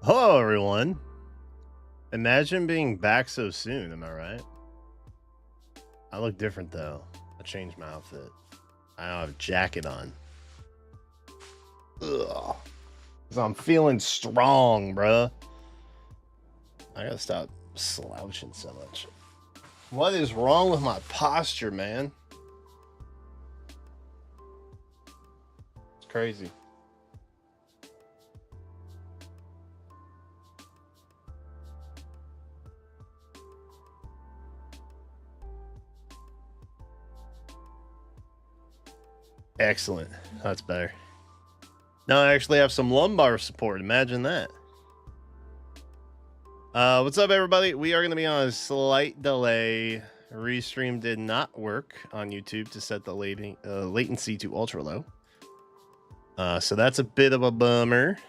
Hello, everyone. Imagine being back so soon, am I right? I look different, though. I changed my outfit. I now have a jacket on. Ugh. Because I'm feeling strong, bruh. I gotta stop slouching so much. What is wrong with my posture, man? It's crazy. Excellent. That's better. Now I actually have some lumbar support. Imagine that. What's up, everybody? We are going to be on a slight delay. Restream did not work on YouTube to set the latency to ultra low. So that's a bit of a bummer.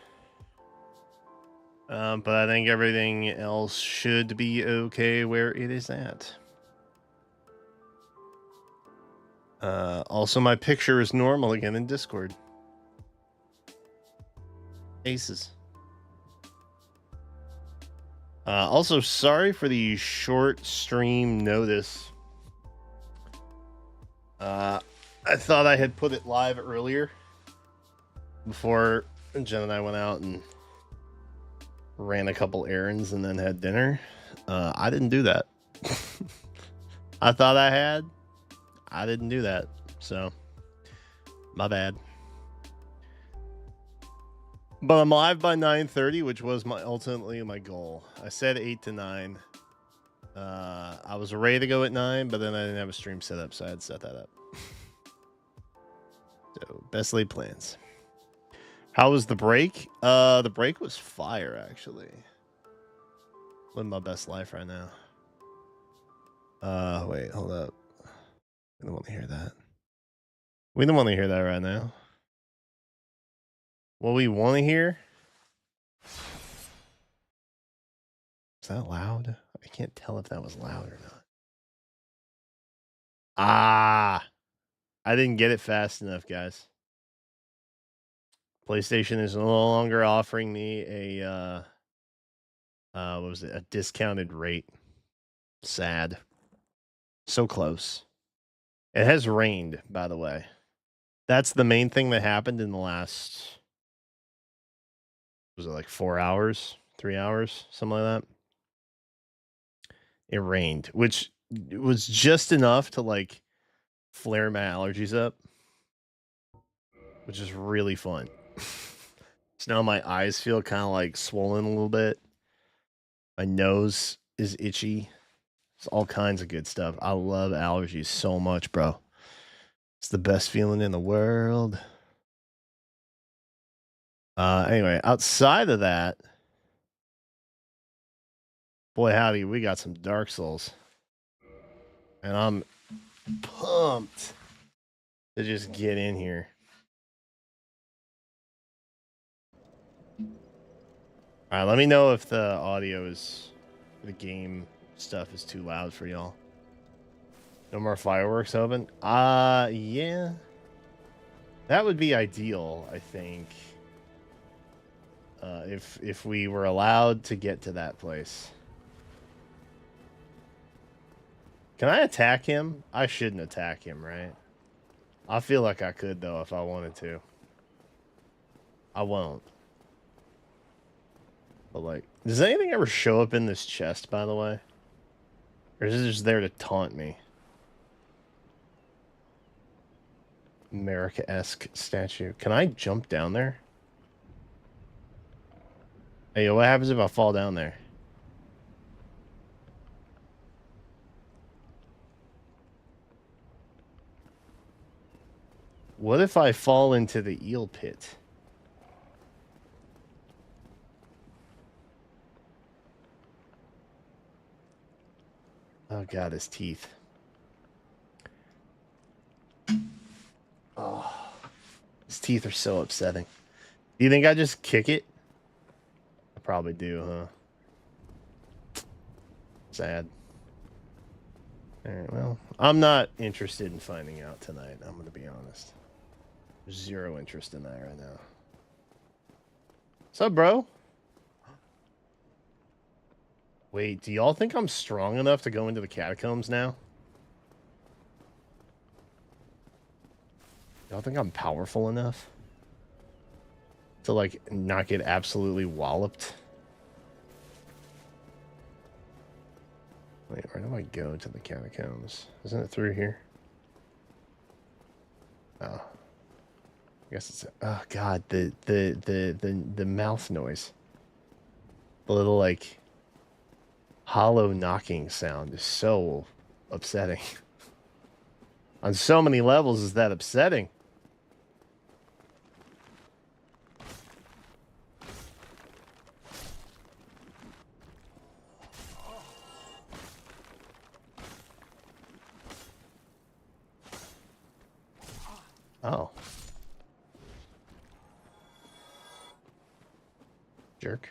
But I think everything else should be okay where it is at. Also, my picture is normal again in Discord. Aces. Also, sorry for the short stream notice. I thought I had put it live earlier before Jen and I went out and ran a couple errands and then had dinner. I didn't do that. I thought I had. I didn't do that. So, my bad. But I'm live by 9:30, which was ultimately my goal. I said 8 to 9. I was ready to go at 9, but then I didn't have a stream set up, so I had to set that up. So, best laid plans. How was the break? The break was fire, actually. Living my best life right now. Wait, hold up. We don't want to hear that. We don't want to hear that right now. What we want to hear? Is that loud? I can't tell if that was loud or not. I didn't get it fast enough, guys. PlayStation is no longer offering me a what was it? A discounted rate. Sad. So close. It has rained, by the way. That's the main thing that happened in the last, was it like 4 hours, 3 hours, something like that? It rained, which was just enough to like flare my allergies up, which is really fun. So now my eyes feel kind of like swollen a little bit. My nose is itchy. It's all kinds of good stuff. I love allergies so much, bro. It's the best feeling in the world. Anyway, outside of that, boy howdy, we got some Dark Souls. And I'm pumped to just get in here. All right, let me know if the audio is, the game stuff is too loud for y'all. No more fireworks open? Yeah. That would be ideal, I think. If we were allowed to get to that place. Can I attack him? I shouldn't attack him, right? I feel like I could, though, if I wanted to. I won't. But, like, does anything ever show up in this chest, by the way? Or is it just there to taunt me? America-esque statue. Can I jump down there? Hey, what happens if I fall down there? What if I fall into the eel pit? Oh god, his teeth. Oh, his teeth are so upsetting. Do you think I just kick it? I probably do, huh? Sad. Alright, well, I'm not interested in finding out tonight, I'm gonna be honest. There's zero interest in that right now. What's up, bro? Wait, do y'all think I'm strong enough to go into the catacombs now? Y'all think I'm powerful enough to, like, not get absolutely walloped? Wait, where do I go to the catacombs? Isn't it through here? Oh. I guess it's... Oh, God, the mouth noise. The little, like, hollow knocking sound is so upsetting. On so many levels is that upsetting. Oh. Jerk.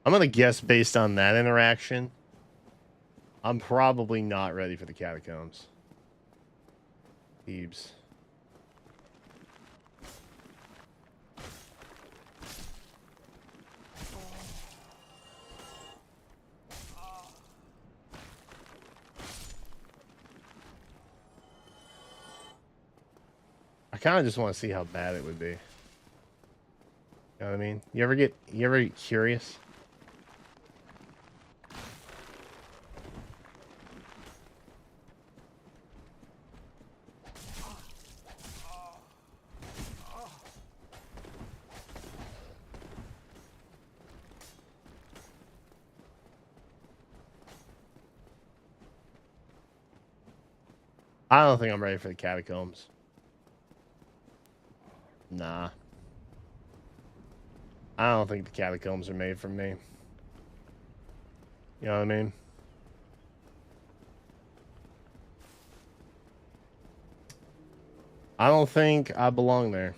I'm gonna guess based on that interaction, I'm probably not ready for the catacombs. Thebes. I kind of just want to see how bad it would be. You know what I mean? You ever get curious? I don't think I'm ready for the catacombs. Nah. I don't think the catacombs are made for me. You know what I mean? I don't think I belong there.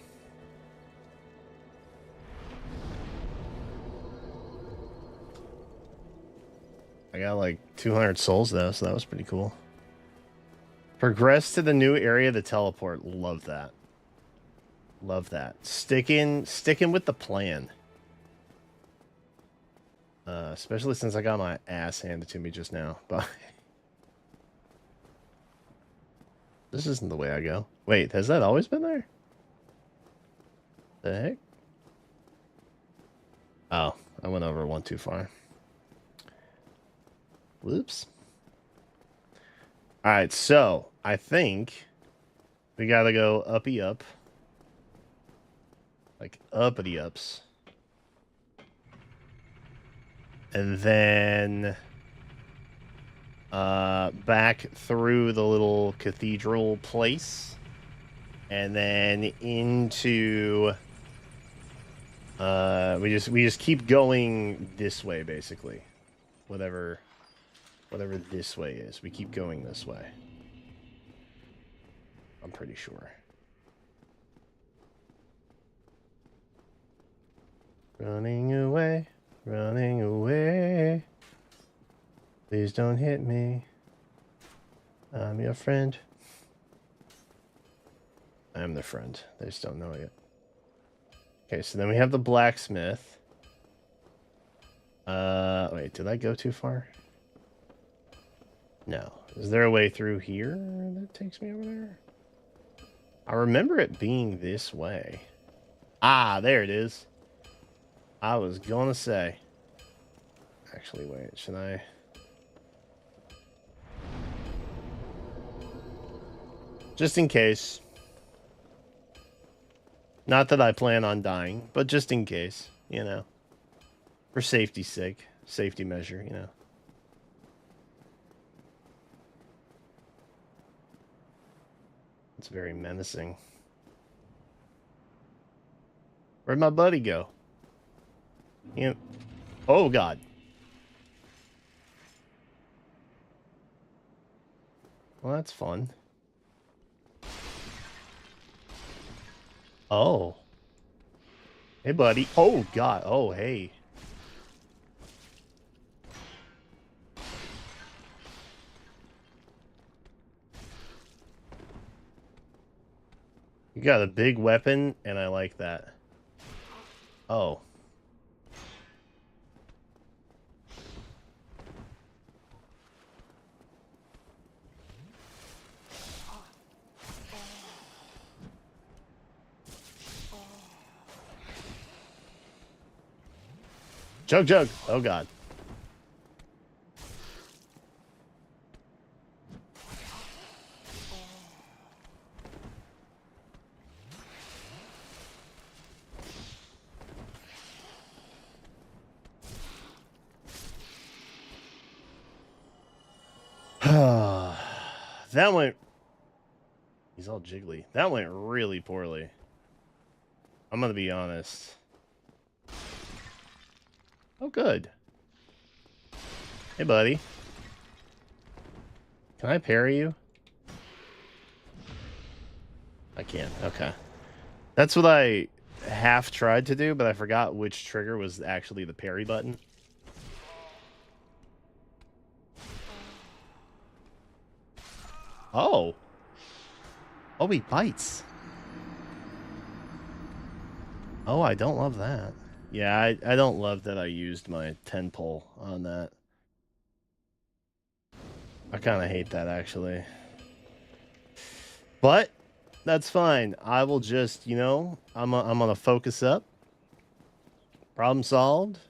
I got like 200 souls though, so that was pretty cool. Progress to the new area to teleport. Love that. Love that. Sticking with the plan. Especially since I got my ass handed to me just now. But this isn't the way I go. Wait, has that always been there? The heck? Oh, I went over one too far. Whoops. Alright, so I think we gotta go uppy up. Like uppity ups. And then back through the little cathedral place. And then into we just keep going this way basically. Whatever this way is. We keep going this way. I'm pretty sure. Running away. Running away. Please don't hit me. I'm your friend. I'm the friend. They just don't know it yet. Okay, so then we have the blacksmith. Wait, did I go too far? No. Is there a way through here that takes me over there? I remember it being this way. Ah, there it is. I was gonna say. Actually, wait, should I? Just in case. Not that I plan on dying, but just in case, you know. For safety's sake. Safety measure, you know. It's very menacing. Where'd my buddy go? You know, oh, God. Well, that's fun. Oh. Hey, buddy. Oh, God. Oh, hey. You got a big weapon, and I like that. Oh. Jug. Oh, God. That went... He's all jiggly. That went really poorly. I'm gonna be honest. Oh, good. Hey, buddy. Can I parry you? I can. Okay. That's what I half tried to do, but I forgot which trigger was actually the parry button. Oh. Oh, he bites. Oh, I don't love that. Yeah, I don't love that I used my 10 pull on that. I kind of hate that, actually. But that's fine. I will just, you know, I'm gonna focus up. Problem solved.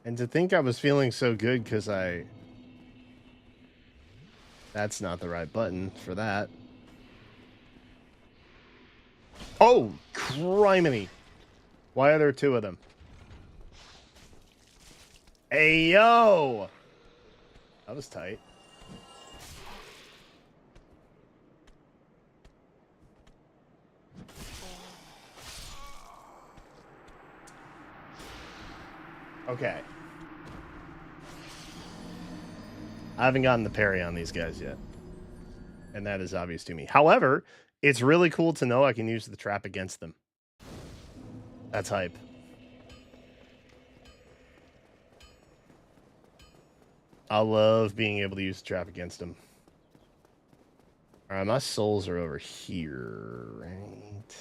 And to think I was feeling so good because that's not the right button for that. Oh, criminy. Why are there two of them? Hey, yo! That was tight. Okay. I haven't gotten the parry on these guys yet. And that is obvious to me. However, it's really cool to know I can use the trap against them. That's hype. I love being able to use the trap against them. Alright, my souls are over here, right?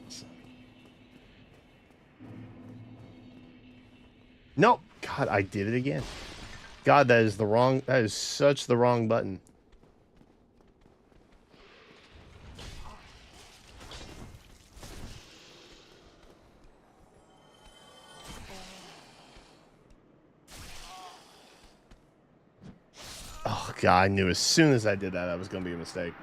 Awesome. Nope. God, I did it again. God, that is such the wrong button. Oh, God, I knew as soon as I did that was going to be a mistake.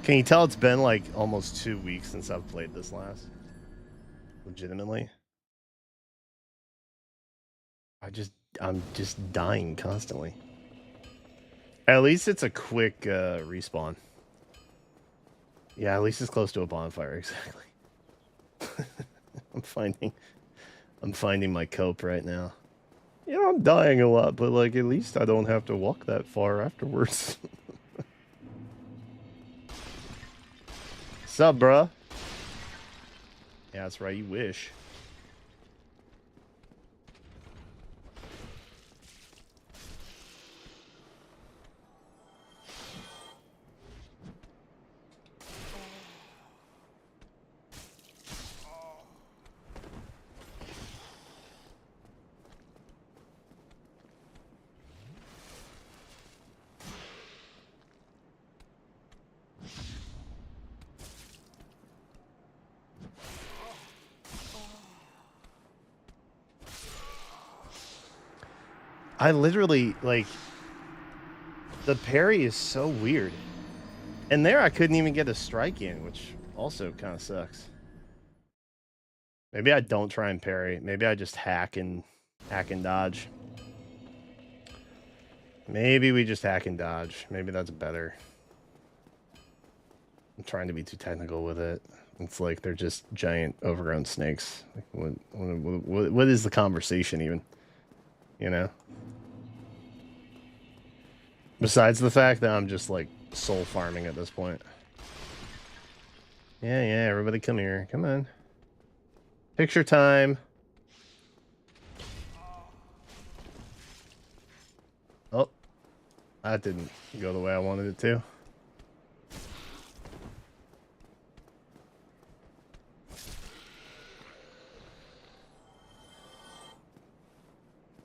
Can you tell it's been like almost 2 weeks since I've played this last? Legitimately. I'm just dying constantly. At least it's a quick respawn. Yeah, at least it's close to a bonfire, exactly. I'm finding my cope right now. Yeah, I'm dying a lot, but like at least I don't have to walk that far afterwards. Sup, bruh? Yeah, that's right, you wish. I literally, like, the parry is so weird. And there I couldn't even get a strike in, which also kind of sucks. Maybe I don't try and parry. Maybe I just hack and dodge. Maybe we just hack and dodge. Maybe that's better. I'm trying to be too technical with it. It's like they're just giant overgrown snakes. Like, what is the conversation even? You know? Besides the fact that I'm just like soul farming at this point. Yeah, everybody come here. Come on. Picture time. That didn't go the way I wanted it to.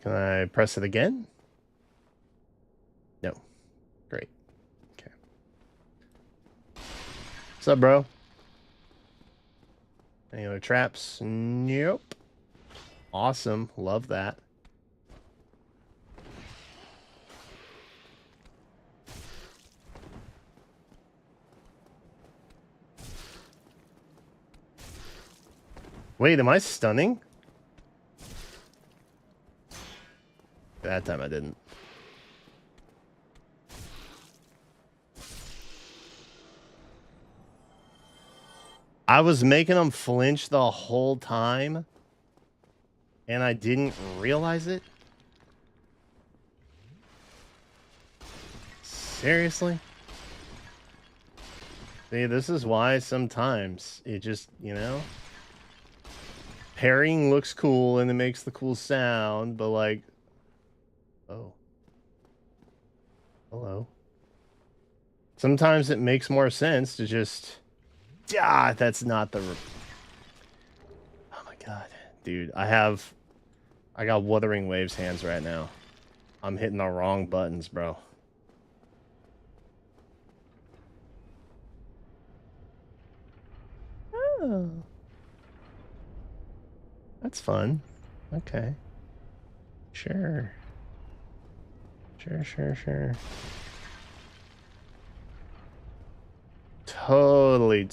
Can I press it again? No. Great. Okay. What's up, bro? Any other traps? Nope. Awesome. Love that. Wait, am I stunning? That time I didn't. I was making them flinch the whole time, and I didn't realize it. Seriously? See, this is why sometimes it just, you know, parrying looks cool and it makes the cool sound, but like, oh, hello. Sometimes it makes more sense to just, that's not the. Oh my god, dude, I got Wuthering Waves hands right now. I'm hitting the wrong buttons, bro. Oh. That's fun. Okay. Sure. Sure. Totally.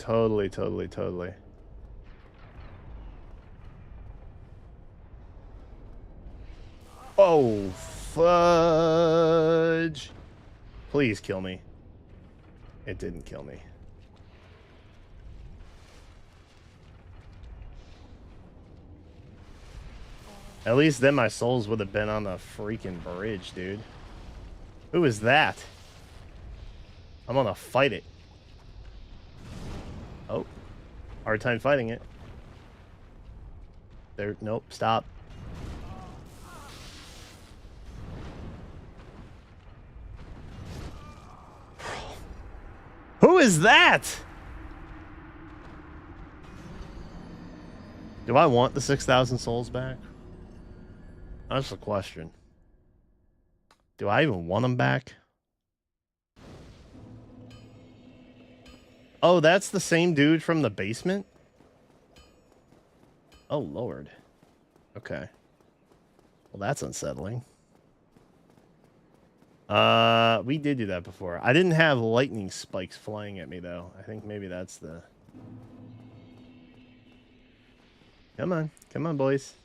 Oh, fudge. Please kill me. It didn't kill me. At least then my souls would have been on the freaking bridge, dude. Who is that? I'm gonna fight it. Oh. Hard time fighting it. There, nope, stop. Who is that? Do I want the 6,000 souls back? That's the question. Do I even want them back? Oh, that's the same dude from the basement? Oh, Lord. Okay. Well, that's unsettling. We did do that before. I didn't have lightning spikes flying at me, though. I think maybe that's the... Come on. Come on, boys.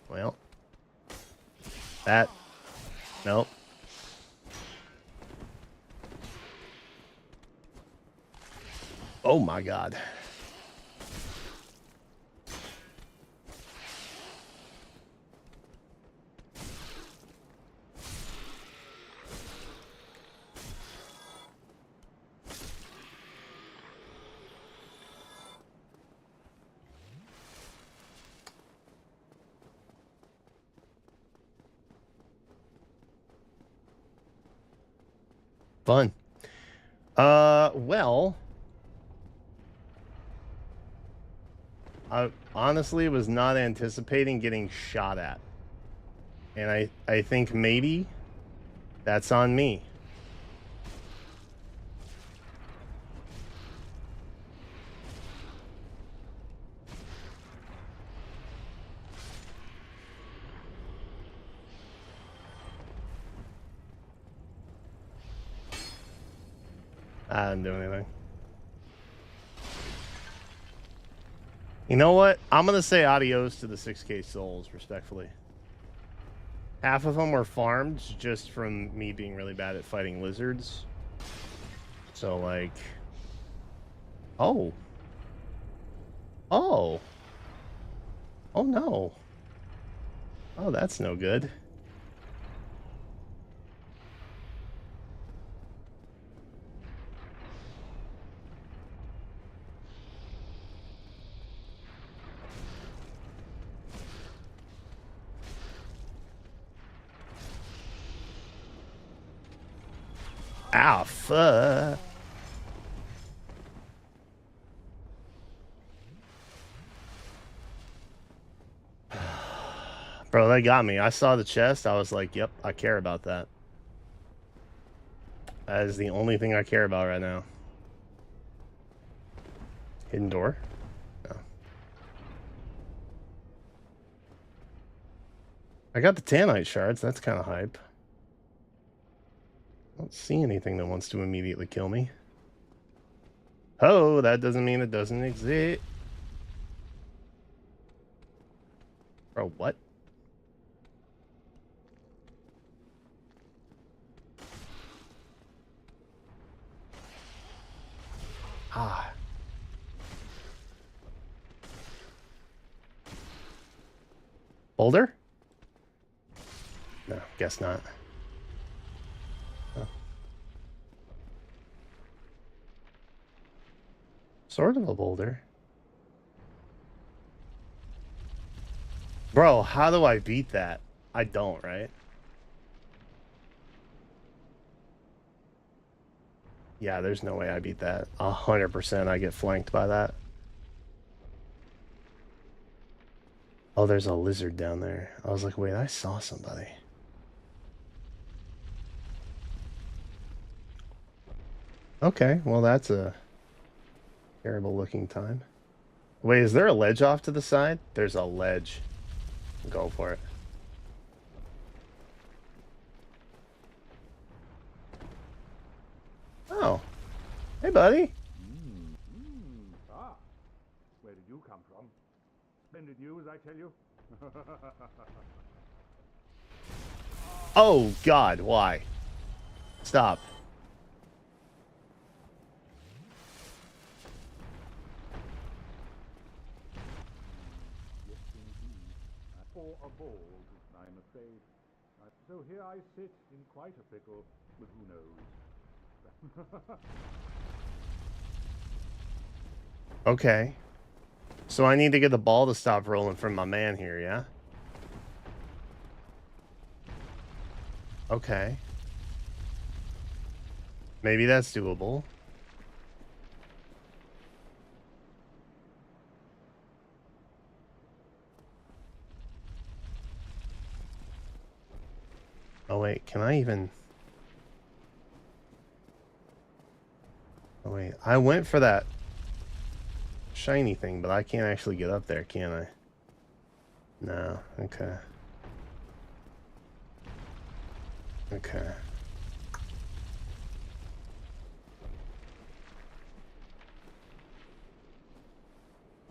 Well. That... Nope. Oh, my God. Fun. Well, I honestly was not anticipating getting shot at. And I think maybe that's on me. I didn't do anything. You know what? I'm going to say adios to the 6K souls, respectfully. Half of them were farmed just from me being really bad at fighting lizards. So, like... Oh. Oh. Oh, no. Oh, that's no good. Ah, fuck. Bro, they got me. I saw the chest. I was like, yep, I care about that. That is the only thing I care about right now. Hidden door? No. I got the Tanite shards. That's kind of hype. I don't see anything that wants to immediately kill me. Oh, that doesn't mean it doesn't exist. Bro, what? Ah. Boulder? No, guess not. Oh. Sort of a boulder. Bro, how do I beat that? I don't, right? Yeah, there's no way I beat that. 100% I get flanked by that. Oh, there's a lizard down there. I was like, wait, I saw somebody. Okay, well, that's a terrible looking time. Wait, is there a ledge off to the side? There's a ledge. Go for it. Oh. Hey, buddy. Where did you come from? Splendid news, I tell you. Oh, God, why? Stop. Yes, indeed. For a ball, I'm afraid. So here I sit in quite a pickle, but who knows? Okay. So I need to get the ball to stop rolling from my man here, yeah? Okay. Maybe that's doable. Oh, wait, can I even... Oh, wait, I went for that shiny thing, but I can't actually get up there, can I? No, okay. Okay.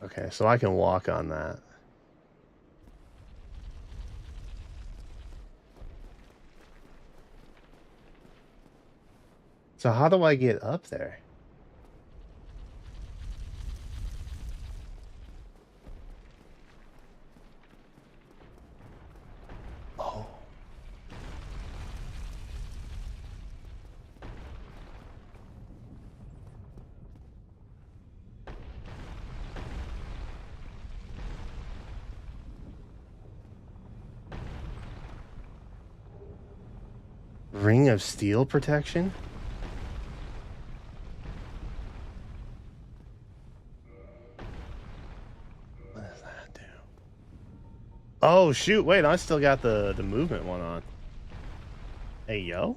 Okay, so I can walk on that. So how do I get up there? Oh. Ring of steel protection? What does that do? Oh, shoot. Wait, I still got the movement one on. Hey, yo.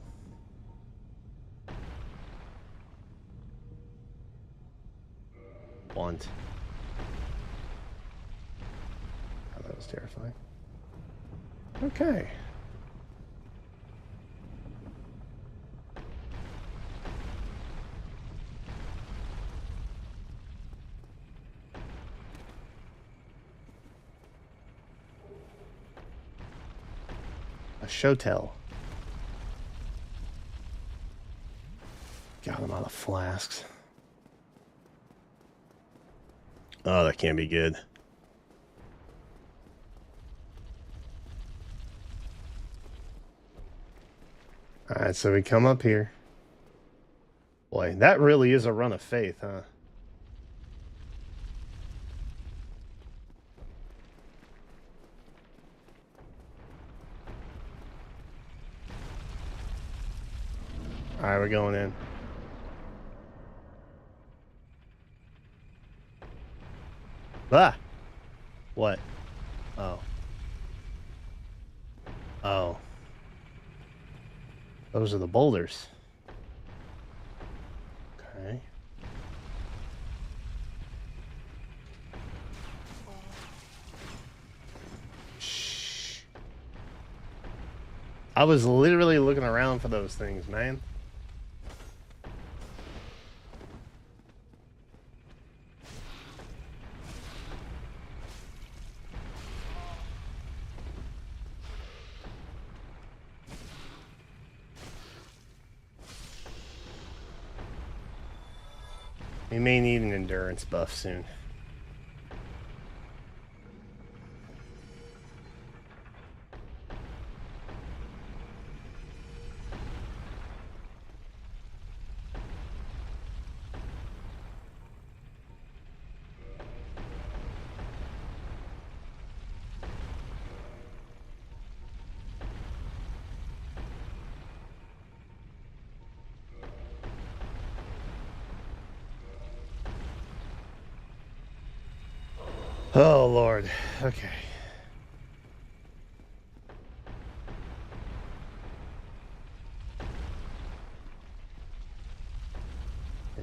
Want. Oh, that was terrifying. Okay. A shotel. Got him out of flasks. Oh, that can't be good. Alright, so we come up here. Boy, that really is a run of faith, huh? All right, we're going in. Ah! What? Oh. Oh. Those are the boulders. Okay. Shh. I was literally looking around for those things, man. We may need an endurance buff soon. Oh, Lord. Okay.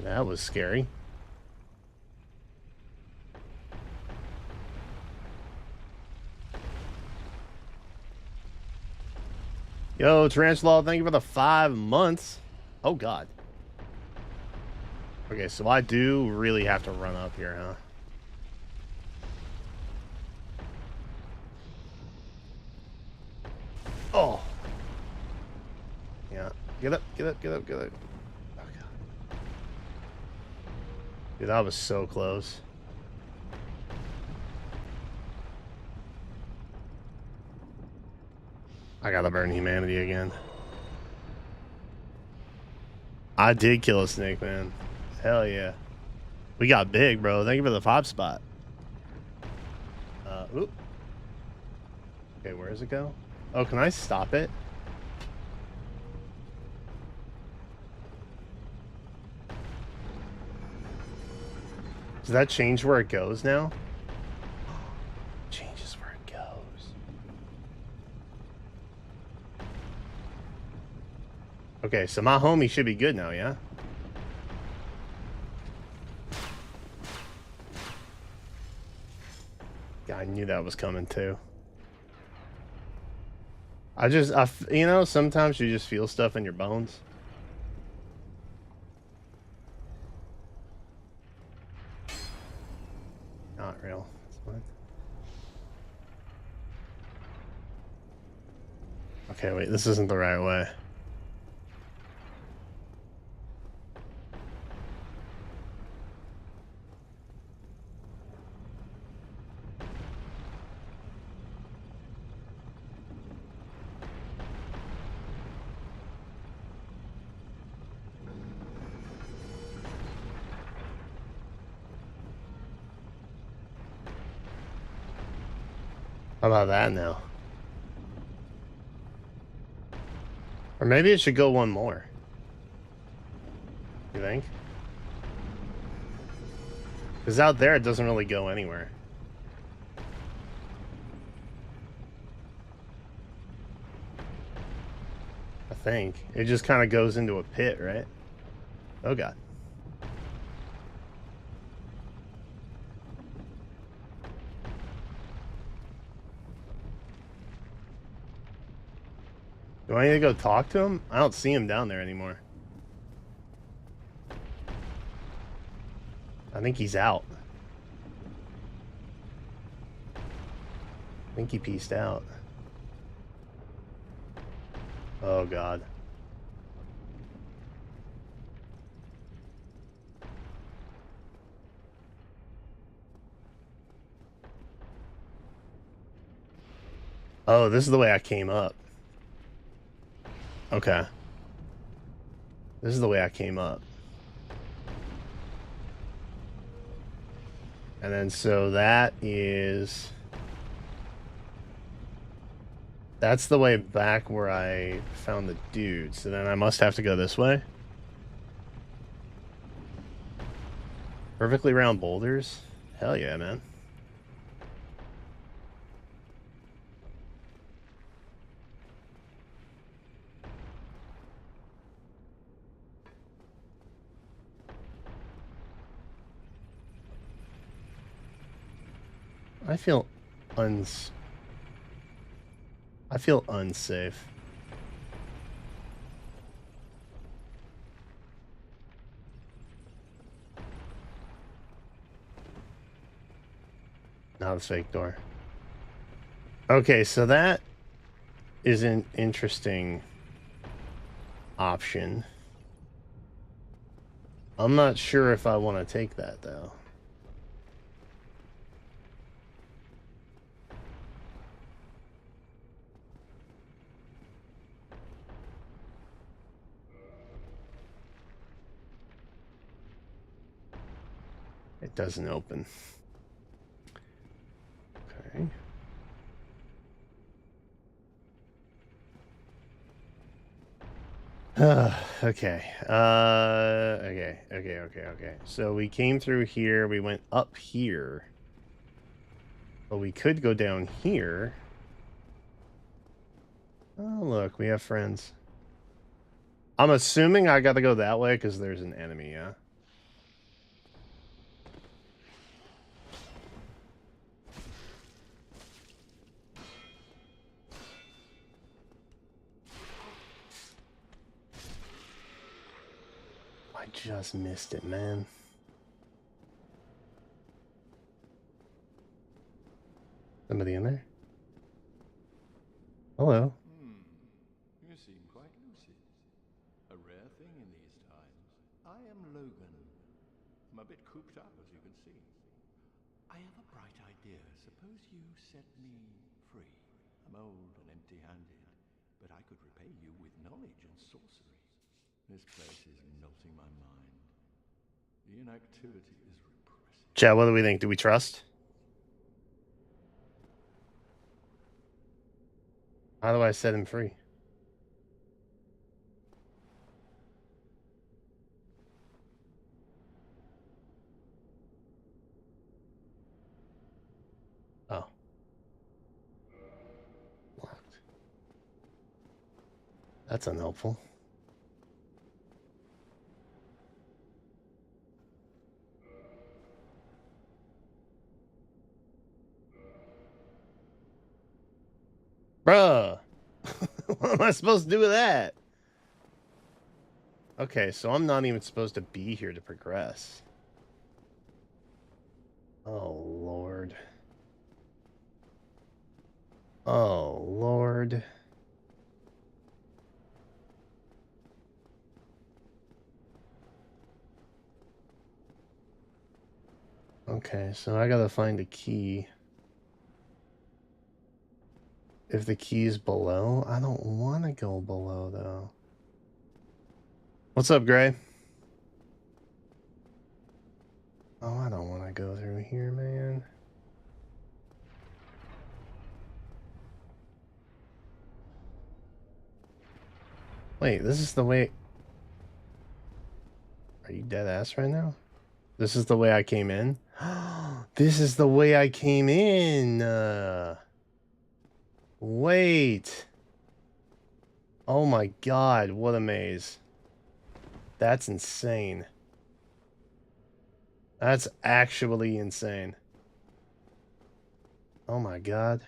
That was scary. Yo, Tarantula, thank you for the 5 months. Oh, God. Okay, so I do really have to run up here, huh? Oh. Yeah. Get up, get up, get up, get up. Oh, God. Dude, that was so close. I gotta burn humanity again. I did kill a snake, man. Hell yeah. We got big, bro. Thank you for the 5 spot. Oop. Okay, where does it go? Oh, can I stop it? Does that change where it goes now? Changes where it goes. Okay, so my homie should be good now, yeah? Yeah, I knew that was coming too. You know, sometimes you just feel stuff in your bones. Not real. That's fine. Okay, wait, this isn't the right way. How about that now? Or maybe it should go one more. You think? Because out there, it doesn't really go anywhere. I think. It just kind of goes into a pit, right? Oh, God. Do I need to go talk to him? I don't see him down there anymore. I think he's out. I think he pieced out. Oh, God. Oh, this is the way I came up. Okay. This is the way I came up. And then, so that is... That's the way back where I found the dude. So then I must have to go this way. Perfectly round boulders? Hell yeah, man. I feel unsafe. Not a fake door. Okay, so that is an interesting option. I'm not sure if I want to take that, though. It doesn't open. Okay. Okay. Okay. So we came through here. We went up here. But we could go down here. Oh, look. We have friends. I'm assuming I got to go that way because there's an enemy, yeah? I just missed it, man. Somebody in there? Hello. You seem quite lucid. A rare thing in these times. I am Logan. I'm a bit cooped up, as you can see. I have a bright idea. Suppose you set me free. I'm old and empty-handed, but I could repay you with knowledge and sorcery. This place is melting my mind. The inactivity is repressive. Chat, what do we think? Do we trust? How do I set him free? Oh. Locked. That's unhelpful. Bruh. What am I supposed to do with that? Okay, so I'm not even supposed to be here to progress. Oh, Lord. Oh, Lord. Okay, so I gotta find a key. If the key's below, I don't want to go below, though. What's up, Gray? Oh, I don't want to go through here, man. Wait, this is the way... Are you dead ass right now? This is the way I came in? This is the way I came in! Wait! Oh my god, what a maze. That's insane. That's actually insane. Oh my god.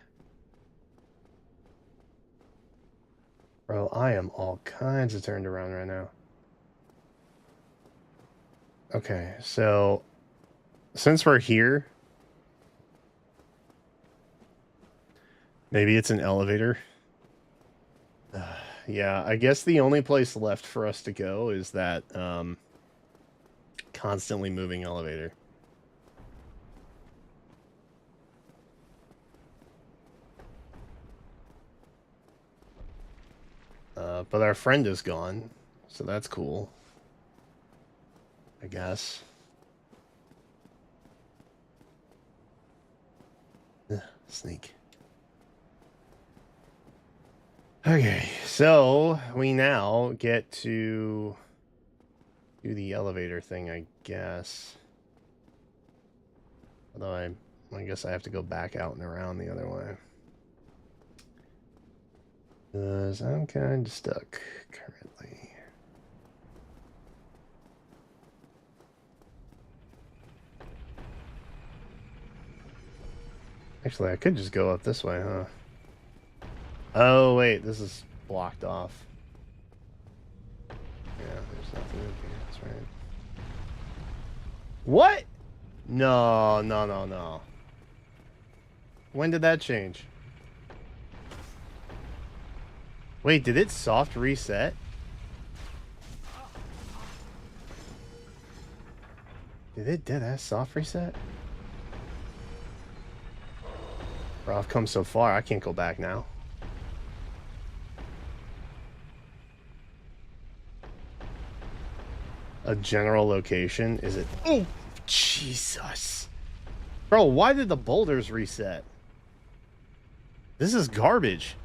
Bro, I am all kinds of turned around right now. Okay, so since we're here, maybe it's an elevator. Yeah, I guess the only place left for us to go is that constantly moving elevator. But our friend is gone, so that's cool. I guess. Ugh, sneak. Okay, so we now get to do the elevator thing, I guess. Although I guess I have to go back out and around the other way. Because I'm kind of stuck currently. Actually, I could just go up this way, huh? Oh, wait, this is blocked off. Yeah, there's nothing in here. That's right. What? No, no, no, no. When did that change? Wait, did it soft reset? Did it deadass soft reset? Bro, I've come so far, I can't go back now. A general location? Is it? Oh, Jesus. Bro, why did the boulders reset? This is garbage.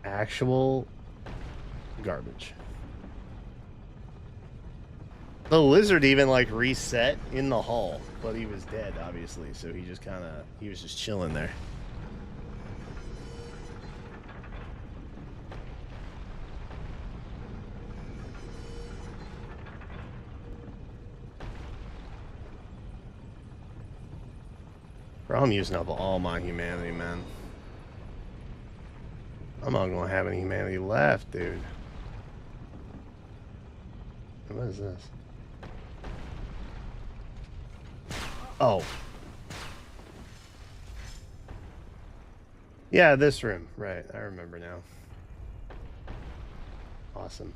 Actual garbage. The lizard even like reset in the hall, but he was dead, obviously, so he was just chilling there. Bro, I'm using up all my humanity, man. I'm not gonna have any humanity left, dude. What is this? Oh. Yeah, this room. Right, I remember now. Awesome.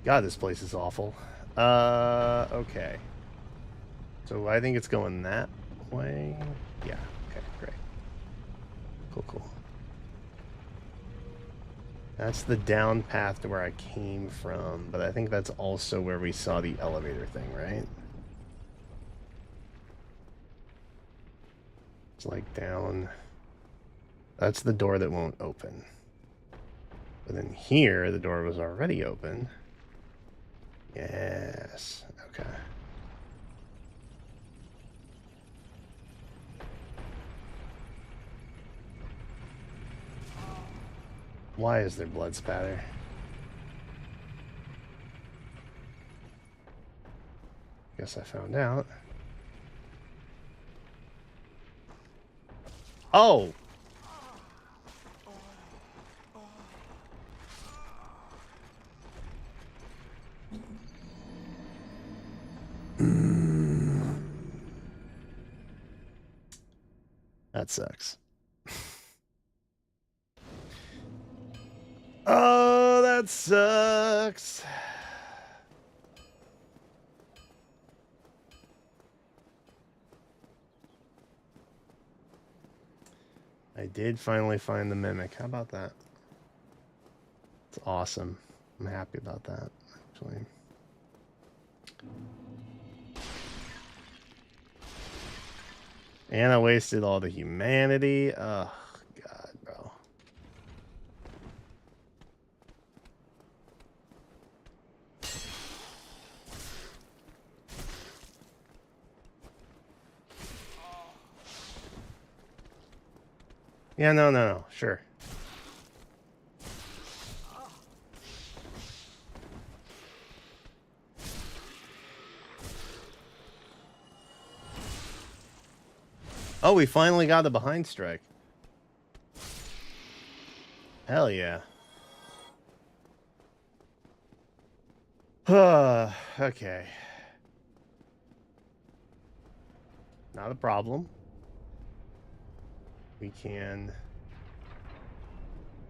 God, this place is awful. Okay. So I think it's going that way. Yeah, okay, great. Cool, cool. That's the down path to where I came from, but I think that's also where we saw the elevator thing, right? It's like down. That's the door that won't open. But then here, the door was already open. Yes, okay. Why is there blood spatter? Guess I found out. Oh! That sucks. Oh, that sucks. I did finally find the mimic. How about that? It's awesome. I'm happy about that, actually. And I wasted all the humanity. Oh, God, bro. Yeah, no. Sure. Oh, we finally got the behind strike. Hell yeah. Okay. Not a problem. We can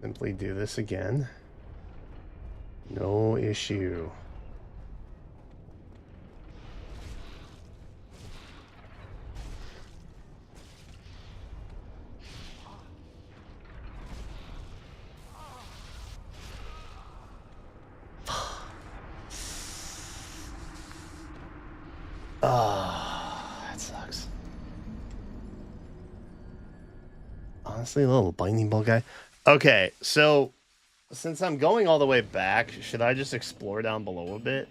simply do this again. No issue. Ah, that sucks. Honestly, a little binding ball guy. Okay, so since I'm going all the way back, should I just explore down below a bit?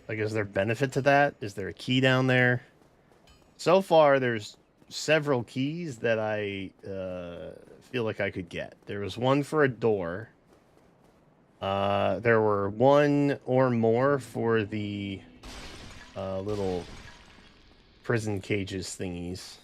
Like, is there benefit to that? Is there a key down there? So far, there's several keys that I feel like I could get. There was one for a door. There were one or more for the little prison cages thingies.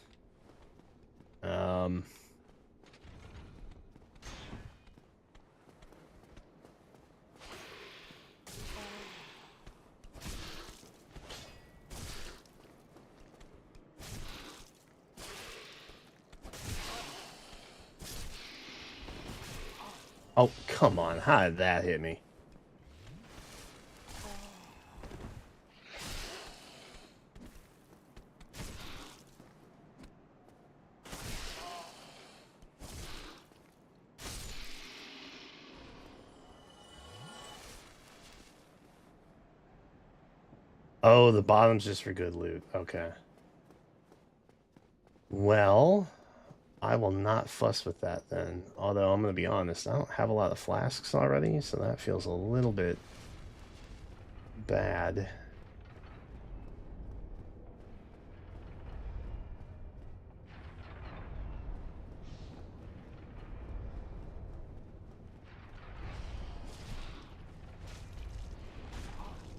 Oh, come on. How did that hit me? Oh, the bottom's just for good loot. Okay. Well, I will not fuss with that then. Although, I'm going to be honest, I don't have a lot of flasks already, so that feels a little bit bad.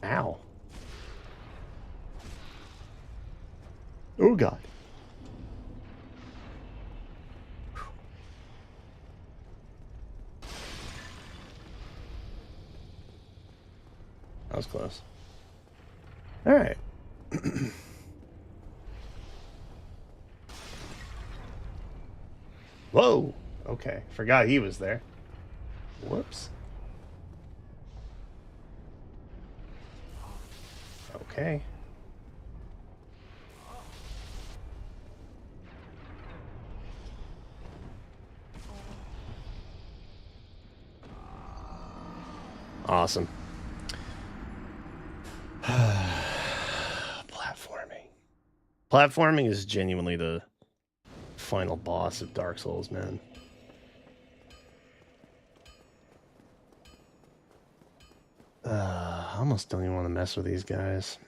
Ow. Oh, God. That was close. All right. Whoa. Okay. Forgot he was there. Whoops. Okay. Awesome. Platforming is genuinely the final boss of Dark Souls, man. I almost don't even want to mess with these guys.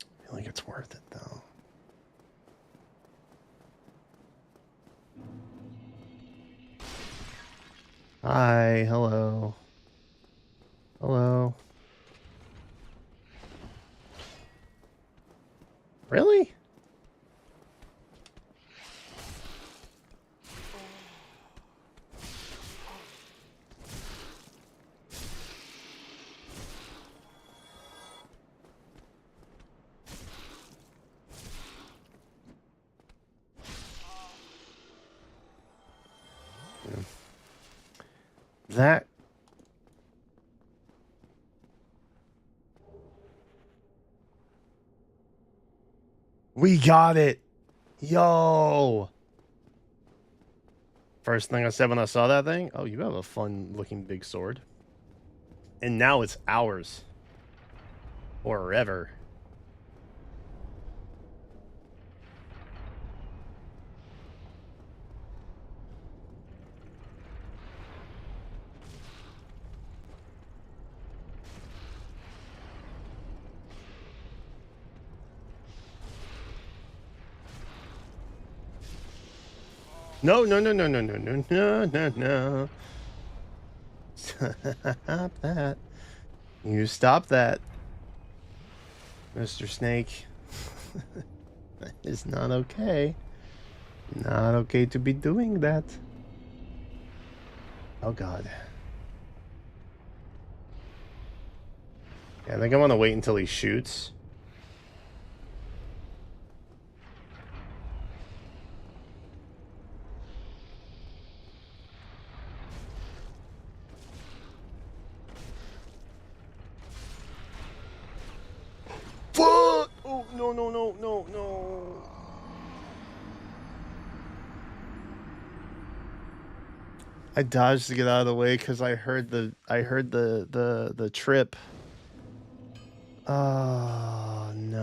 I feel like it's worth it, though. Hi, hello. Hello. Really? Yeah. That... We got it! Yo! First thing I said when I saw that thing, oh, you have a fun-looking big sword. And now it's ours. Forever. No, no, no, no, no, no, no, no, no, no. Stop that. You stop that, Mr. Snake. That is not okay. Not okay to be doing that. Oh, God. Yeah, I think I want to wait until he shoots. Fuck! Oh, no, no, no, no, no. I dodged to get out of the way because I heard the trip. Oh, no.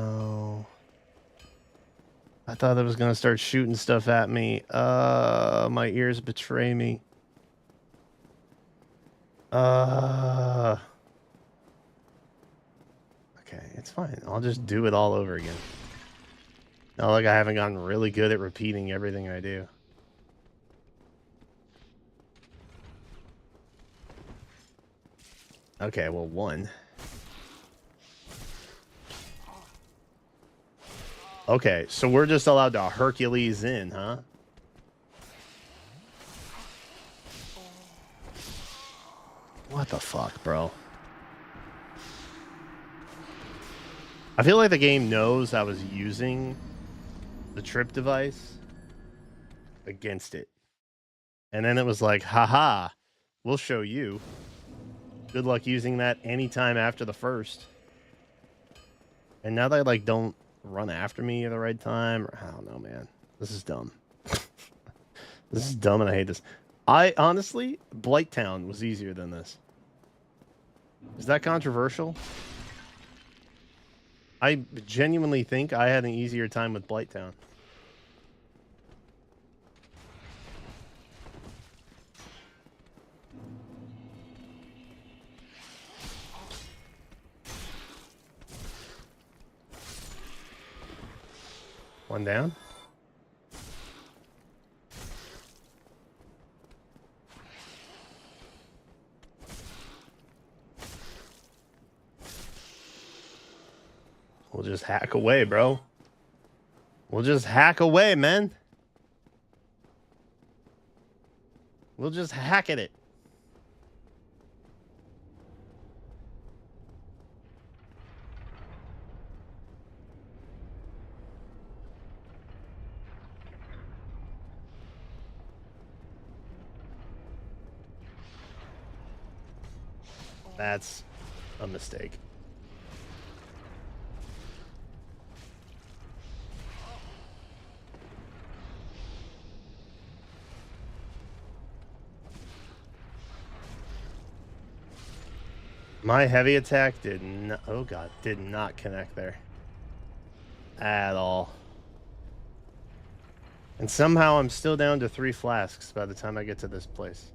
I thought it was gonna start shooting stuff at me. My ears betray me. Okay, it's fine. I'll just do it all over again. Not like I haven't gotten really good at repeating everything I do. Okay, well, one. Okay, so we're just allowed to Hercules in, huh? What the fuck, bro? I feel like the game knows I was using the trip device against it. And then it was like, haha, we'll show you. Good luck using that anytime after the first. And now they like don't run after me at the right time. I don't know, man. This is dumb. This is dumb and I hate this. I honestly, Blighttown was easier than this. Is that controversial? I genuinely think I had an easier time with Blighttown. One down. We'll just hack away, bro. We'll just hack away, man. We'll just hack at it. That's a mistake. My heavy attack did not, oh god, did not connect there. At all. And somehow I'm still down to 3 flasks by the time I get to this place.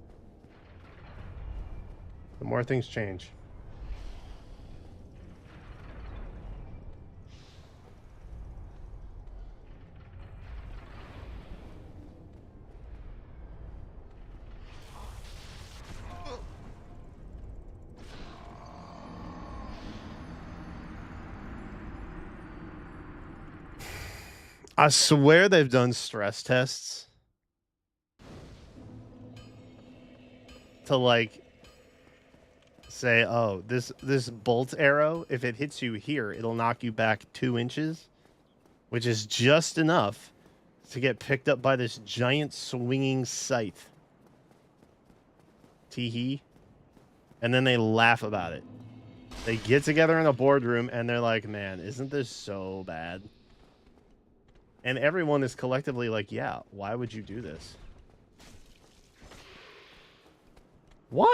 The more things change. I swear they've done stress tests to like say, oh, this bolt arrow, if it hits you here, it'll knock you back 2 inches, which is just enough to get picked up by this giant swinging scythe. Teehee. And then they laugh about it. They get together in a boardroom and they're like, man, isn't this so bad? And everyone is collectively like, yeah, why would you do this? One?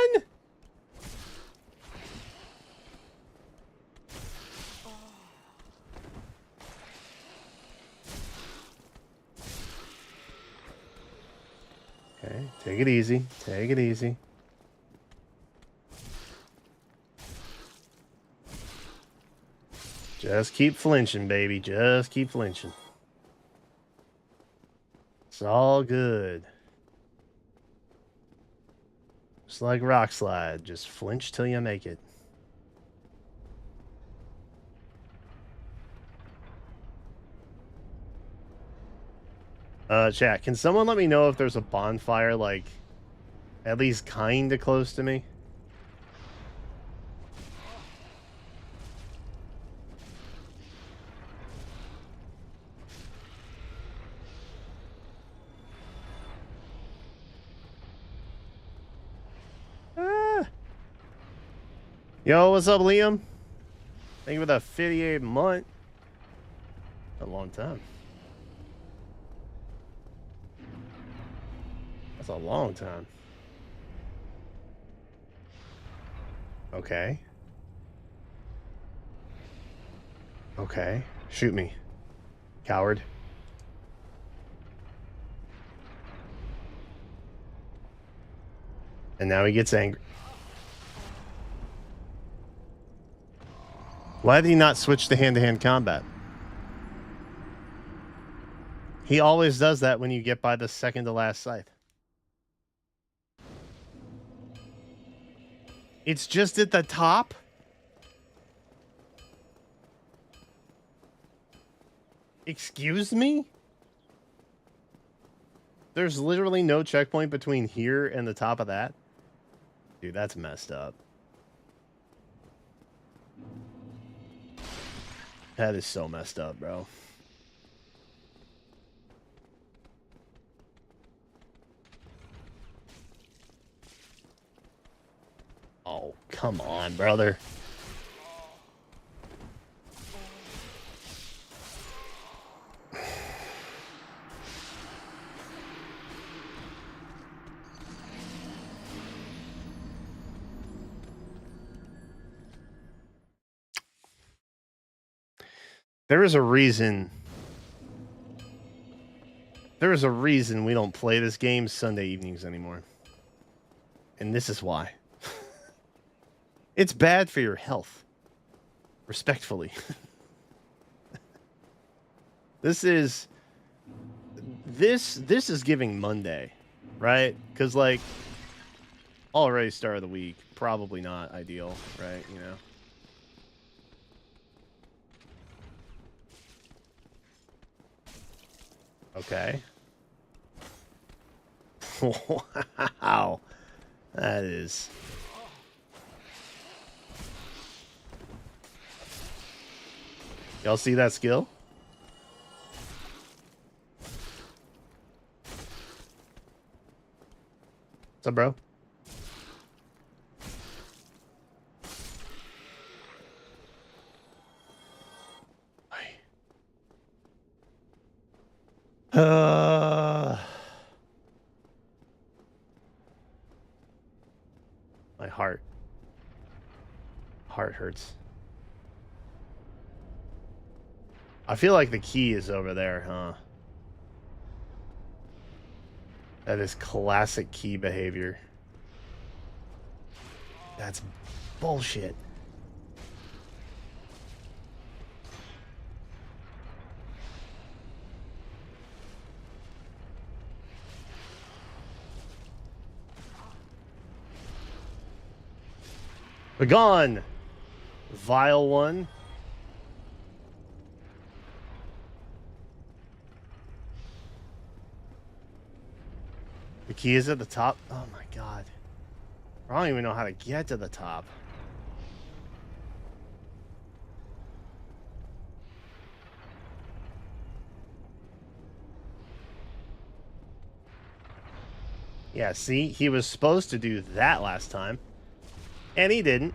Okay, take it easy. Take it easy. Just keep flinching, baby. Just keep flinching. It's all good. Just like Rock Slide. Just flinch till you make it. Chat, can someone let me know if there's a bonfire, like, at least kinda close to me? Yo, what's up, Liam? Thank you for the 58 month. A long time. That's a long time. Okay. Okay. Shoot me. Coward. And now he gets angry. Why did he not switch to hand-to-hand combat? He always does that when you get by the second to last scythe. It's just at the top? Excuse me? There's literally no checkpoint between here and the top of that? Dude, that's messed up. That is so messed up, bro. Oh, come on, brother. There is a reason. There is a reason we don't play this game Sunday evenings anymore. And this is why. It's bad for your health. Respectfully. This is giving Monday, right? Because, like, already start of the week, probably not ideal, right? You know. Okay. Wow. That is... Y'all see that skill? What's up, bro? My heart hurts. I feel like the key is over there, huh? That is classic key behavior. That's bullshit. Begone, vile one. The key is at the top. Oh my god. I don't even know how to get to the top. Yeah, see? He was supposed to do that last time. And he didn't.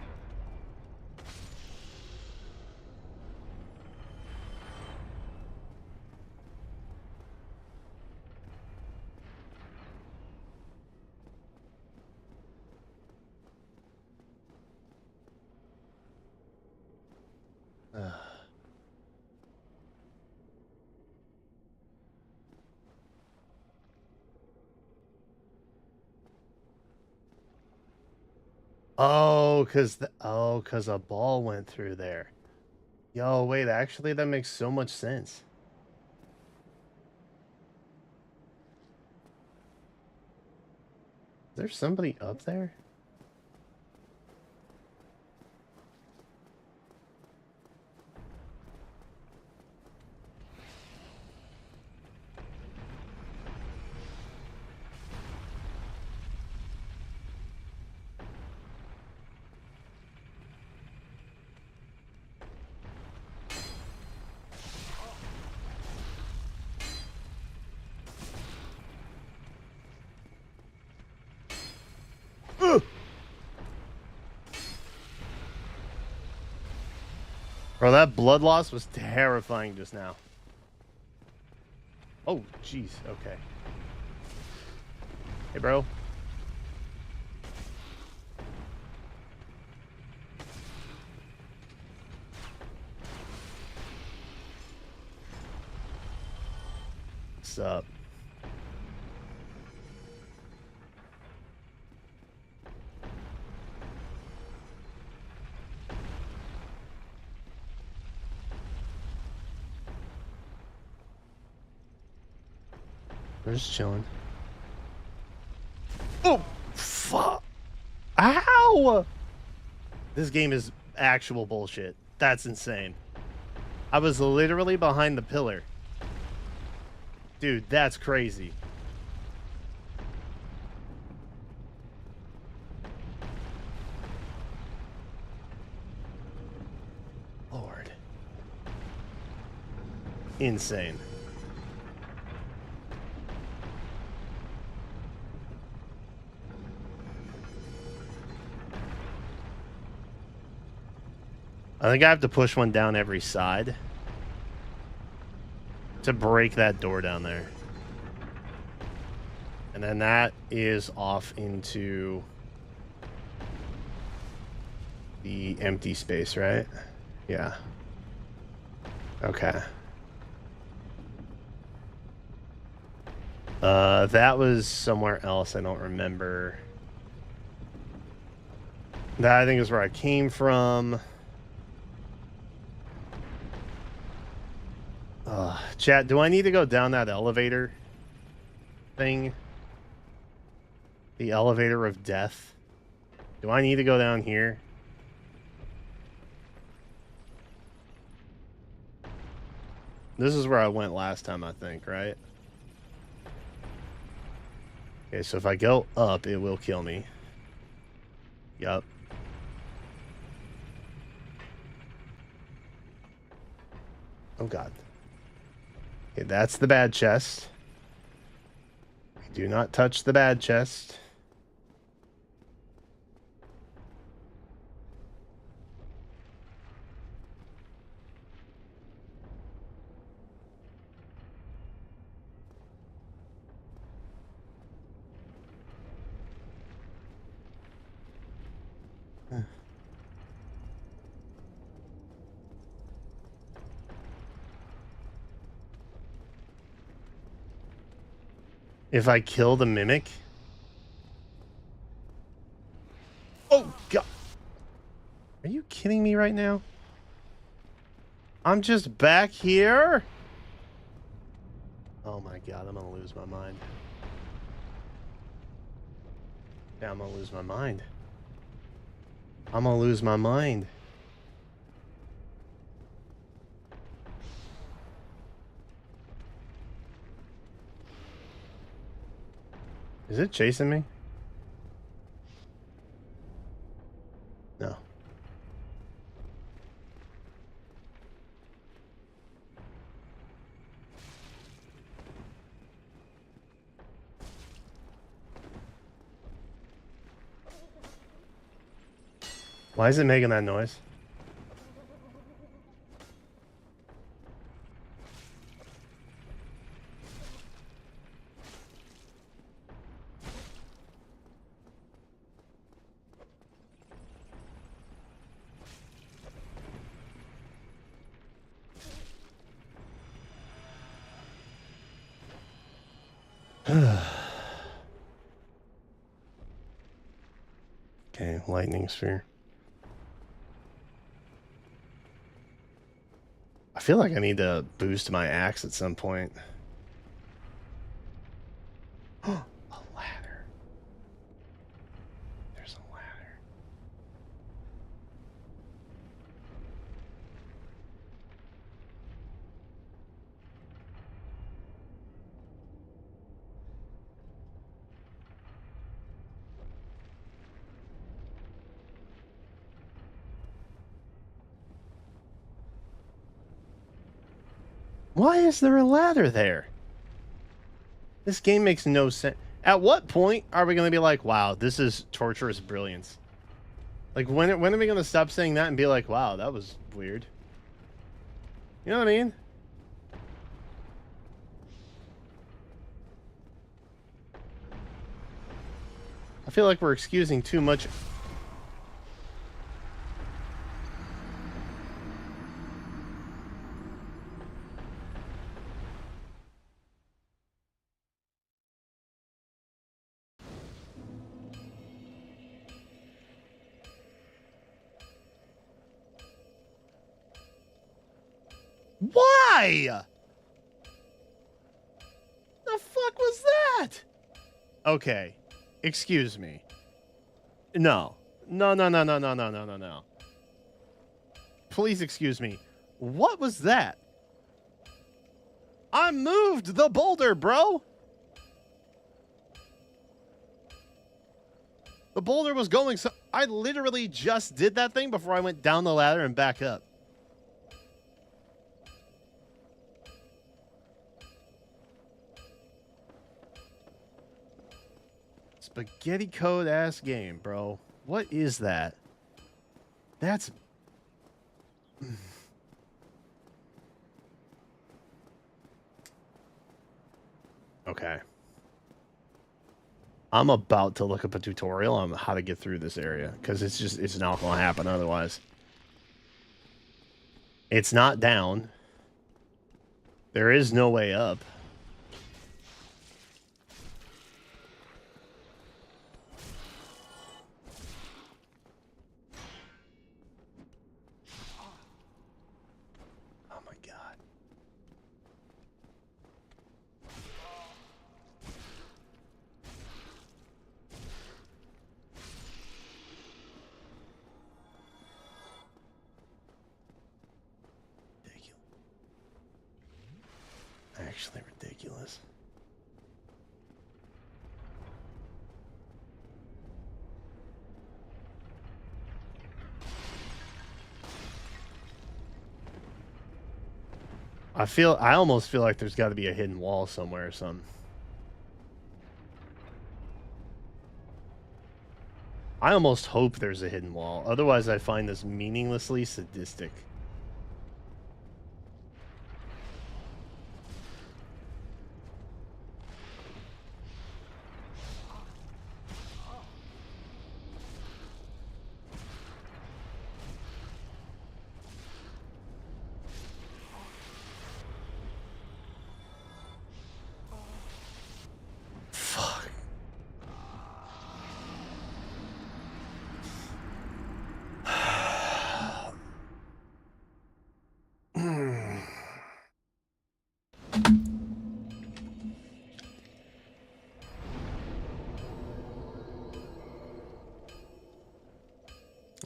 Oh, because a ball went through there. Yo, wait, actually, that makes so much sense. Is there somebody up there? Bro, that blood loss was terrifying just now. Oh, jeez. Okay. Hey, bro. What's up? We're just chilling. Oh, fuck. Ow! This game is actual bullshit. That's insane. I was literally behind the pillar. Dude, that's crazy. Lord. Insane. I think I have to push one down every side to break that door down there. And then that is off into the empty space, right? Yeah. Okay. That was somewhere else. I don't remember. That I think is where I came from. Chat, do I need to go down that elevator thing? The elevator of death? Do I need to go down here? This is where I went last time, I think, right? Okay, so if I go up, it will kill me. Yup. Oh, God. Okay, that's the bad chest. We do not touch the bad chest. If I kill the mimic? Oh, God. Are you kidding me right now? I'm just back here? Oh, my God. I'm going to lose my mind. Yeah, I'm going to lose my mind. I'm going to lose my mind. Is it chasing me? No. Why is it making that noise? Okay, lightning sphere. I feel like I need to boost my axe at some point. A ladder. There's a ladder. Why is there a ladder there? This game makes no sense. At what point are we going to be like, wow, this is torturous brilliance? Like, when are we going to stop saying that and be like, wow, that was weird? You know what I mean? I feel like we're excusing too much. Why? The fuck was Okay. Excuse me. No. No, no, no, no, no, no, no, no, no. Please excuse me. What was that? I moved the boulder, bro. The boulder was going so... I literally just did that thing before I went down the ladder and back up. Spaghetti code ass game, bro. What is that? That's... Okay. I'm about to look up a tutorial on how to get through this area, because it's not going to happen otherwise. It's not down. There is no way up. Oh my god. Actually ridiculous. I almost feel like there's got to be a hidden wall somewhere or something. I almost hope there's a hidden wall. Otherwise, I find this meaninglessly sadistic.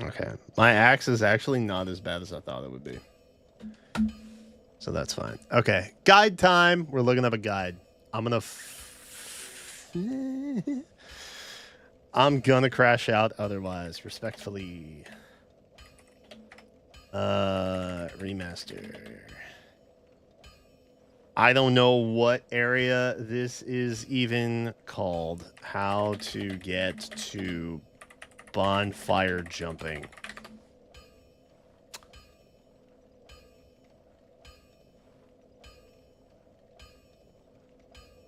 Okay. My axe is actually not as bad as I thought it would be. So that's fine. Okay. Guide time. We're looking up a guide. I'm going to... I'm going to crash out otherwise. Respectfully. Remaster. I don't know what area this is even called. How to get to bonfire jumping.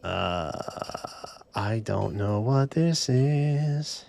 I don't know what this is.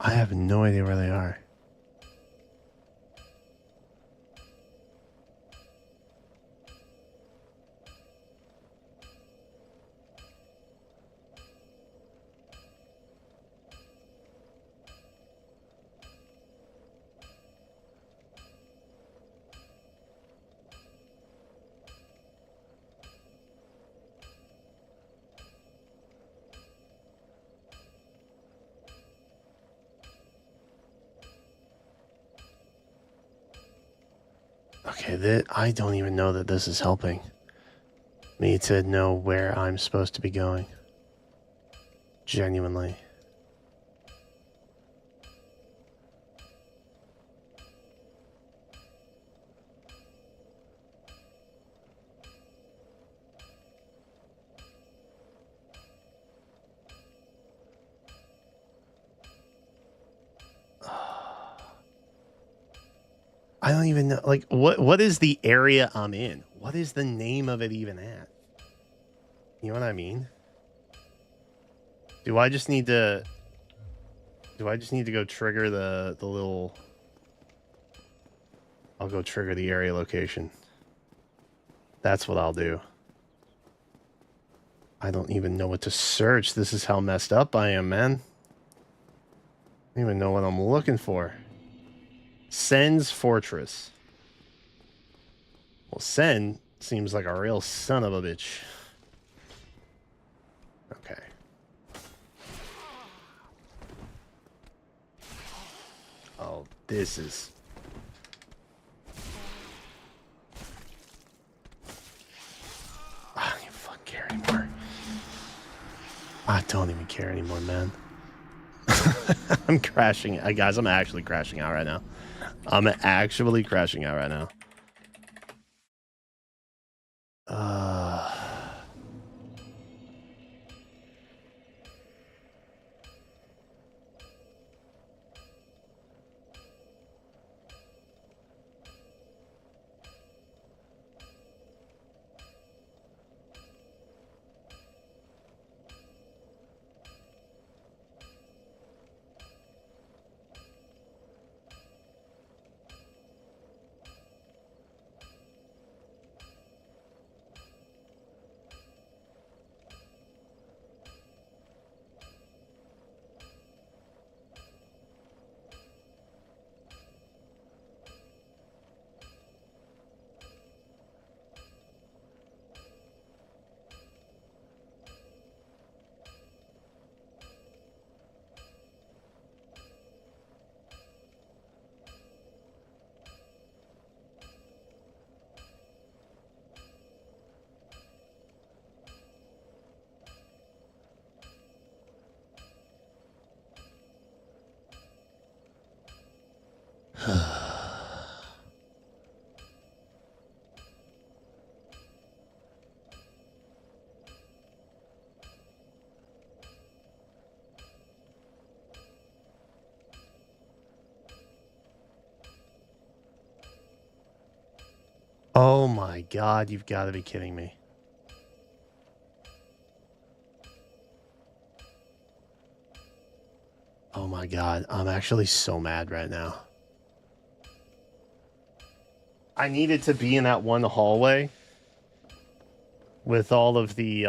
I have no idea where they are. Okay, I don't even know that this is helping me to know where I'm supposed to be going. Genuinely. I don't even know. Like, what is the area I'm in? What is the name of it even at? You know what I mean? Do I just need to go trigger the little... I'll go trigger the area location. That's what I'll do. I don't even know what to search. This is how messed up I am, man. I don't even know what I'm looking for. Sen's Fortress. Well, Sen seems like a real son of a bitch. Okay. Oh, this is... I don't even fucking care anymore. I don't even care anymore, man. I'm crashing. Guys, I'm actually crashing out right now. I'm actually crashing out right now. Oh my god, you've got to be kidding me. Oh my god, I'm actually so mad right now. I needed to be in that one hallway with all of the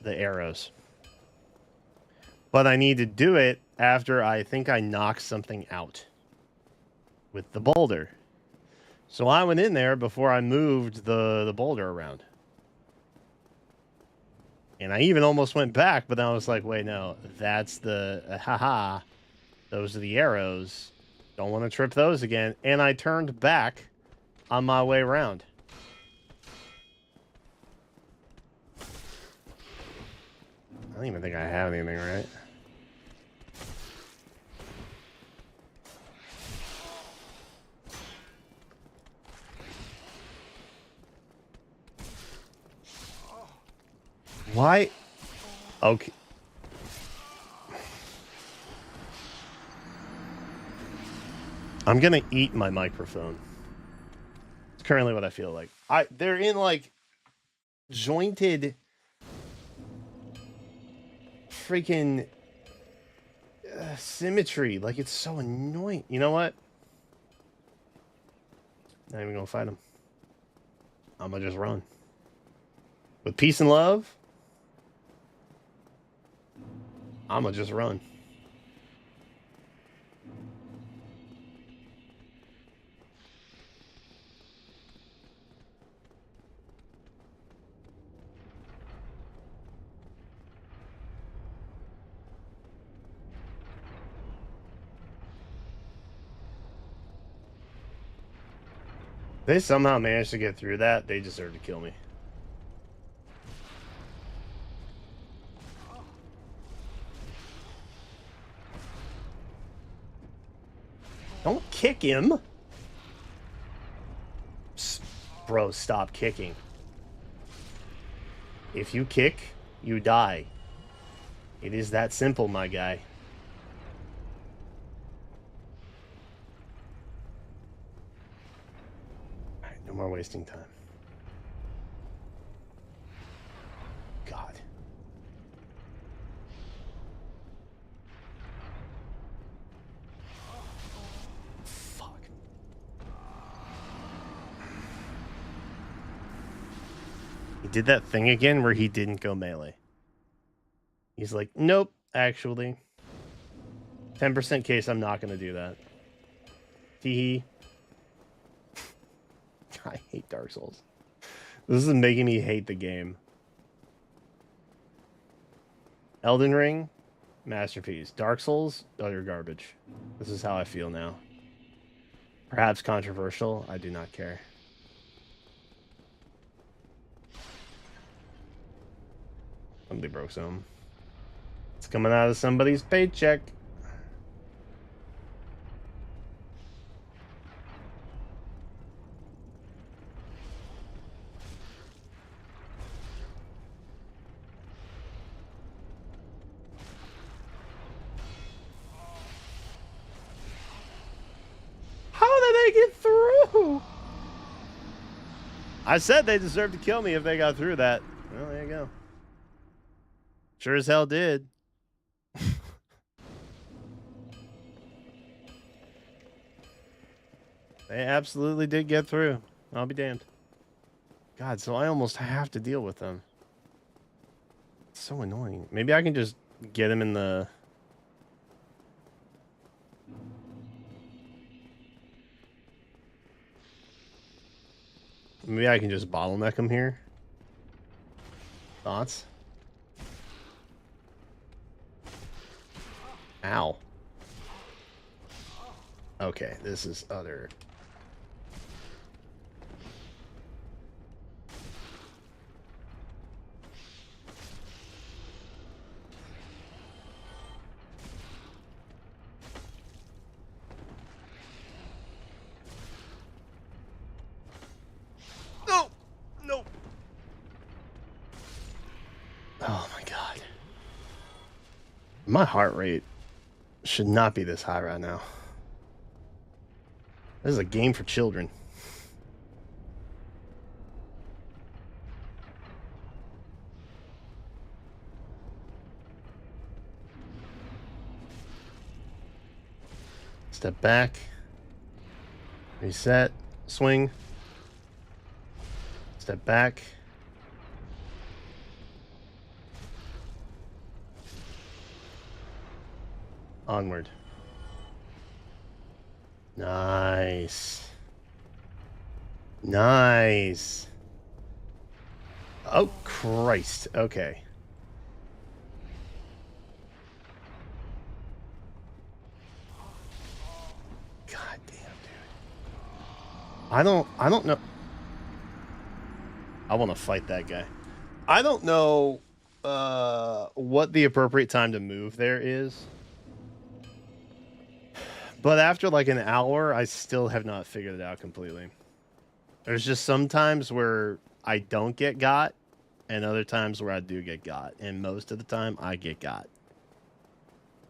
arrows. But I need to do it after I think I knocked something out with the boulder. So I went in there before I moved the boulder around. And I even almost went back, but then I was like, wait, no, that's the... haha. Those are the arrows. Don't want to trip those again. And I turned back on my way around. I don't even think I have anything, right? Why? Okay. I'm gonna eat my microphone. It's currently what I feel like. They're in like jointed freaking symmetry. Like it's so annoying. You know what? Not even gonna fight them. I'm gonna just run. With peace and love, I'm gonna just run. They somehow managed to get through that. They deserve to kill me. Don't kick him. Bro, stop kicking. If you kick, you die. It is that simple, my guy. Alright, no more wasting time. God. Fuck. He did that thing again where he didn't go melee. He's like, nope, actually. 10% case, I'm not going to do that. Tee. I hate Dark Souls. This is making me hate the game. Elden Ring, masterpiece. Dark Souls, utter garbage. This is how I feel now. Perhaps controversial, I do not care. Somebody broke some. It's coming out of somebody's paycheck. How did they get through? I said they deserved to kill me if they got through that. Well, there you go. Sure as hell did. They absolutely did get through. I'll be damned. God, so I almost have to deal with them. It's so annoying. Maybe I can just get him in the... Maybe I can just bottleneck him here. Thoughts? Ow. Okay, this is utter... No! No! Oh my god. My heart rate should not be this high right now. This is a game for children. Step back. Reset. Swing. Step back. Onward. Nice. Nice. Oh, Christ. Okay. God damn, dude. I don't know. I want to fight that guy. I don't know what the appropriate time to move there is. But after like an hour, I still have not figured it out completely. There's just some times where I don't get got, and other times where I do get got. And most of the time, I get got.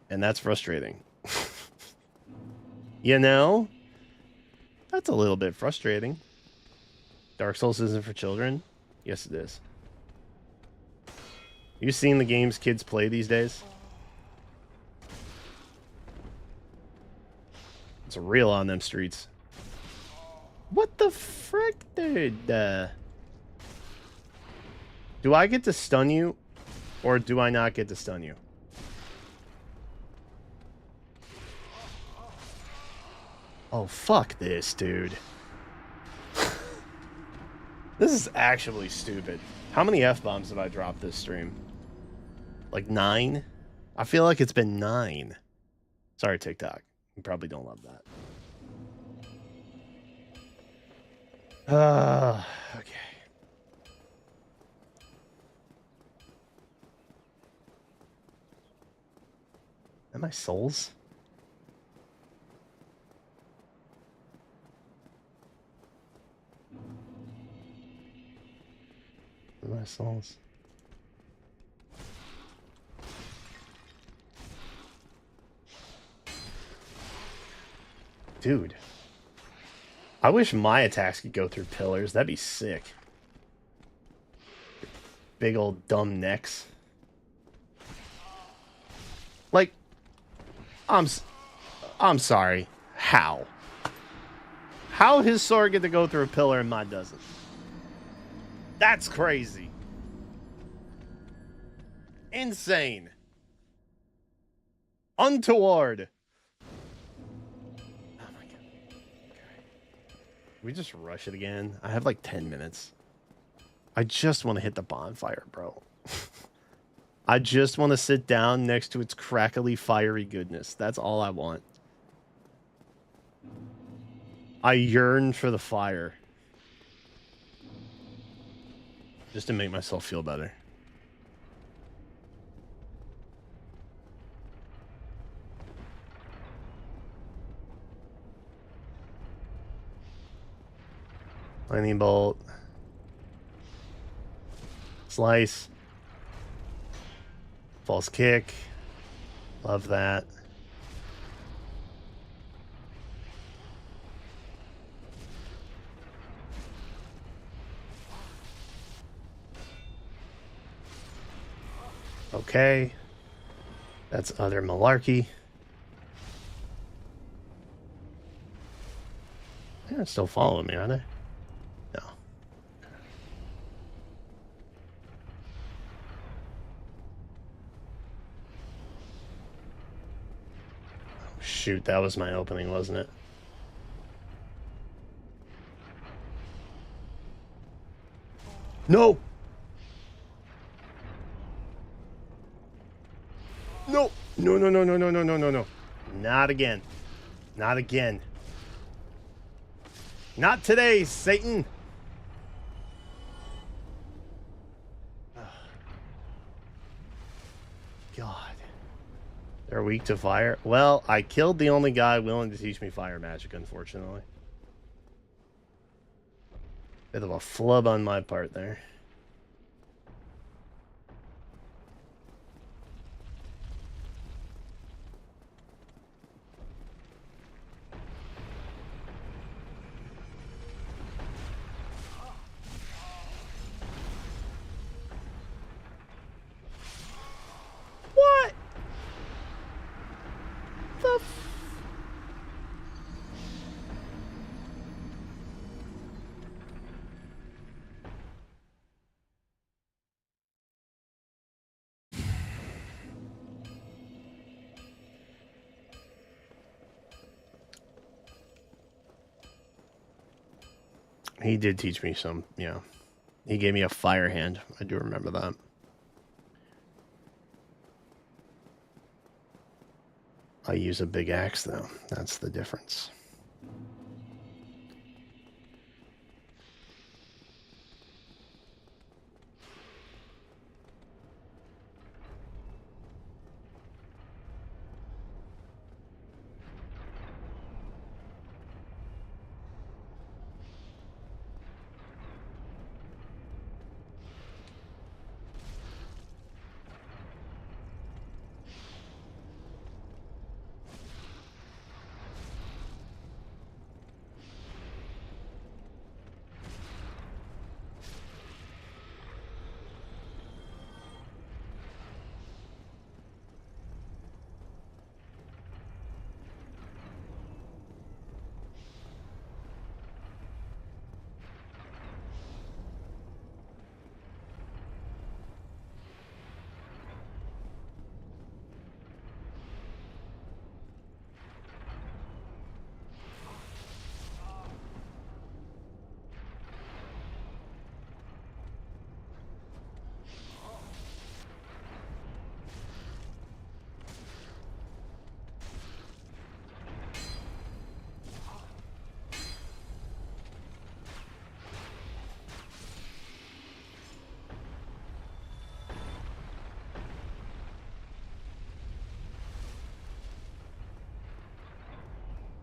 And that's frustrating. You know? That's a little bit frustrating. Dark Souls isn't for children? Yes, it is. You seen the games kids play these days? It's real on them streets. What the frick, dude? Do I get to stun you? Or do I not get to stun you? Oh, fuck this, dude. This is actually stupid. How many F-bombs have I dropped this stream? Like 9? I feel like it's been 9. Sorry, TikTok. You probably don't love that. Okay. Are my souls? Are my souls? Dude. I wish my attacks could go through pillars. That'd be sick. Big old dumb necks. Like, I'm sorry. How? How his sword get to go through a pillar and mine doesn't? That's crazy. Insane. Untoward. Oh my god. Okay. We just rush it again. I have like 10 minutes. I just want to hit the bonfire, bro. I just want to sit down next to its crackly, fiery goodness. That's all I want. I yearn for the fire. Just to make myself feel better. Lightning bolt. Slice. False kick. Love that. Okay. That's other malarkey. They're still following me, aren't they? No. Oh, shoot, that was my opening, wasn't it? No! No! No, no, no, no, no, no, no, no, no. Not again. Not again. Not today, Satan! God. They're weak to fire. Well, I killed the only guy willing to teach me fire magic, unfortunately. Bit of a flub on my part there. What? The He did teach me some, yeah. He gave me a fire hand. I do remember that. I use a big axe, though. That's the difference.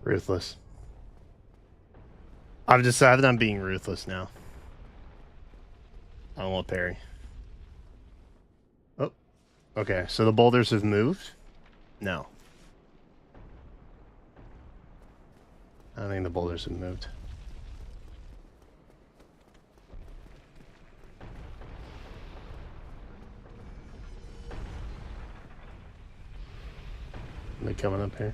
Ruthless. I've decided I'm being ruthless now. I don't want parry. Oh. Okay, so the boulders have moved? No. I don't think the boulders have moved. Are they coming up here?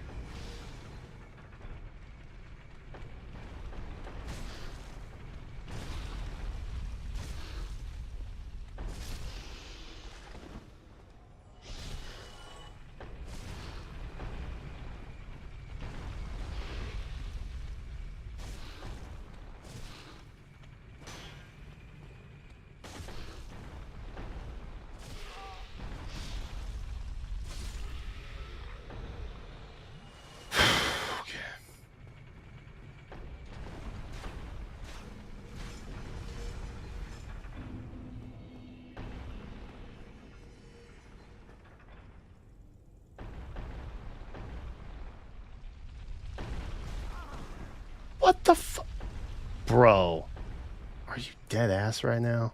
What the fuck? Bro. Are you dead ass right now?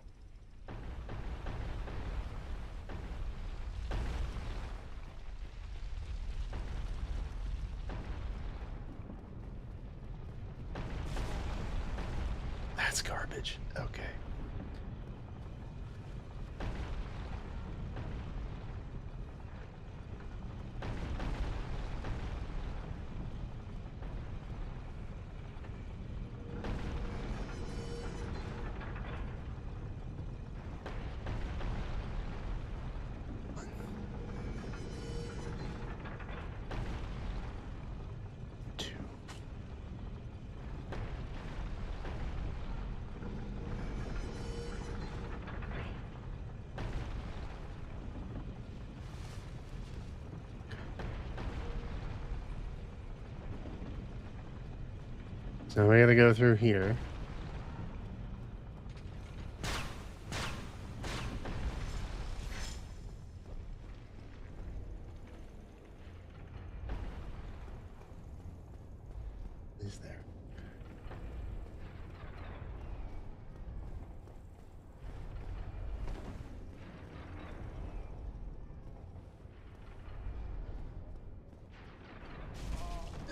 That's garbage. Okay. So we gotta go through here. Is there?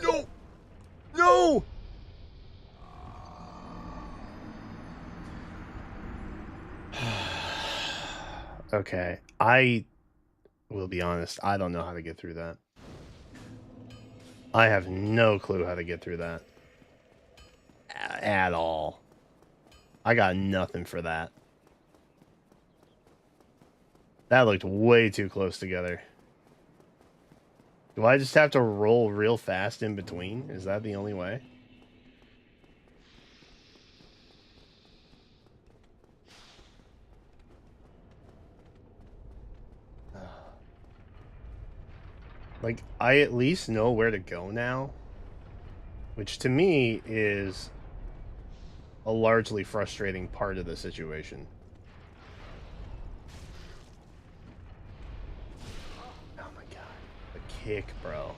No! No! Okay, I will be honest. I don't know how to get through that. I have no clue how to get through that. At all. I got nothing for that. That looked way too close together. Do I just have to roll real fast in between? Is that the only way? Like, I at least know where to go now. Which to me is a largely frustrating part of the situation. Oh my god. The kick, bro.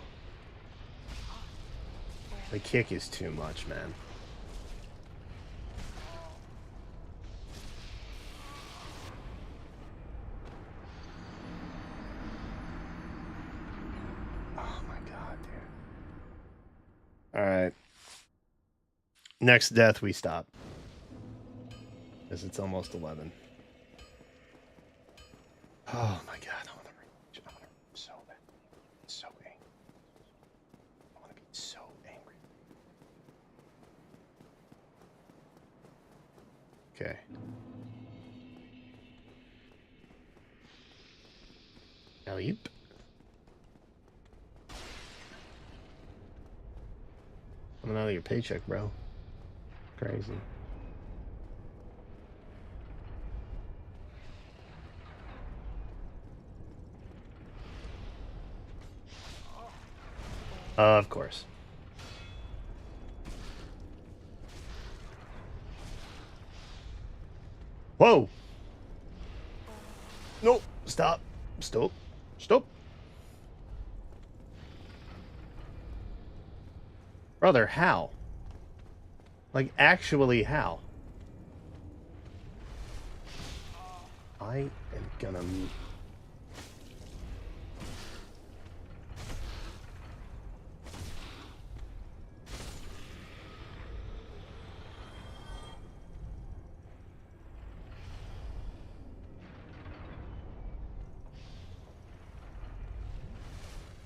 The kick is too much, man. Oh my god, dude. Alright. Next death, we stop. Because it's almost 11. Oh my god, I want to rage. I want to rage so bad. So angry. I want to be so angry. Okay. Alley-oop. Coming out of your paycheck, bro. Crazy. Of course. Whoa! No! Stop! Stop! Stop! Brother, how? Like, actually, how? I am gonna...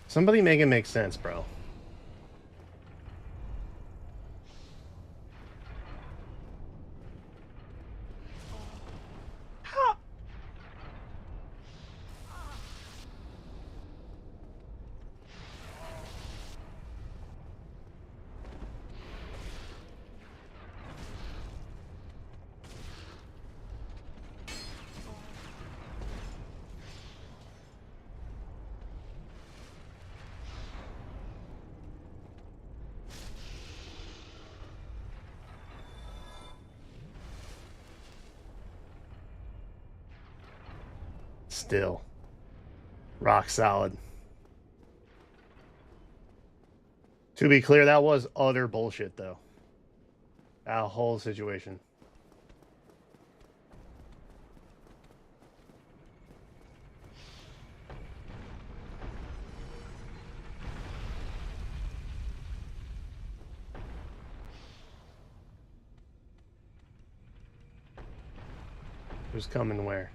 Somebody make it make sense, bro. Still. Rock solid. To be clear, that was utter bullshit, though. That whole situation. Who's coming where?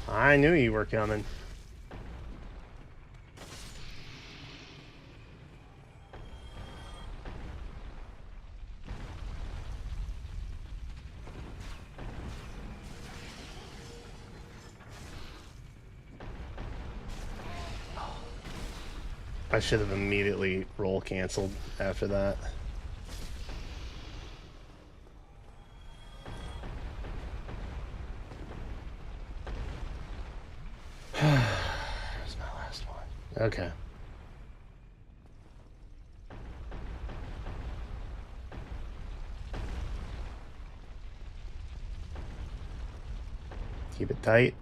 I knew you were coming. I should have immediately roll canceled after that. That's my last one. Okay. Keep it tight.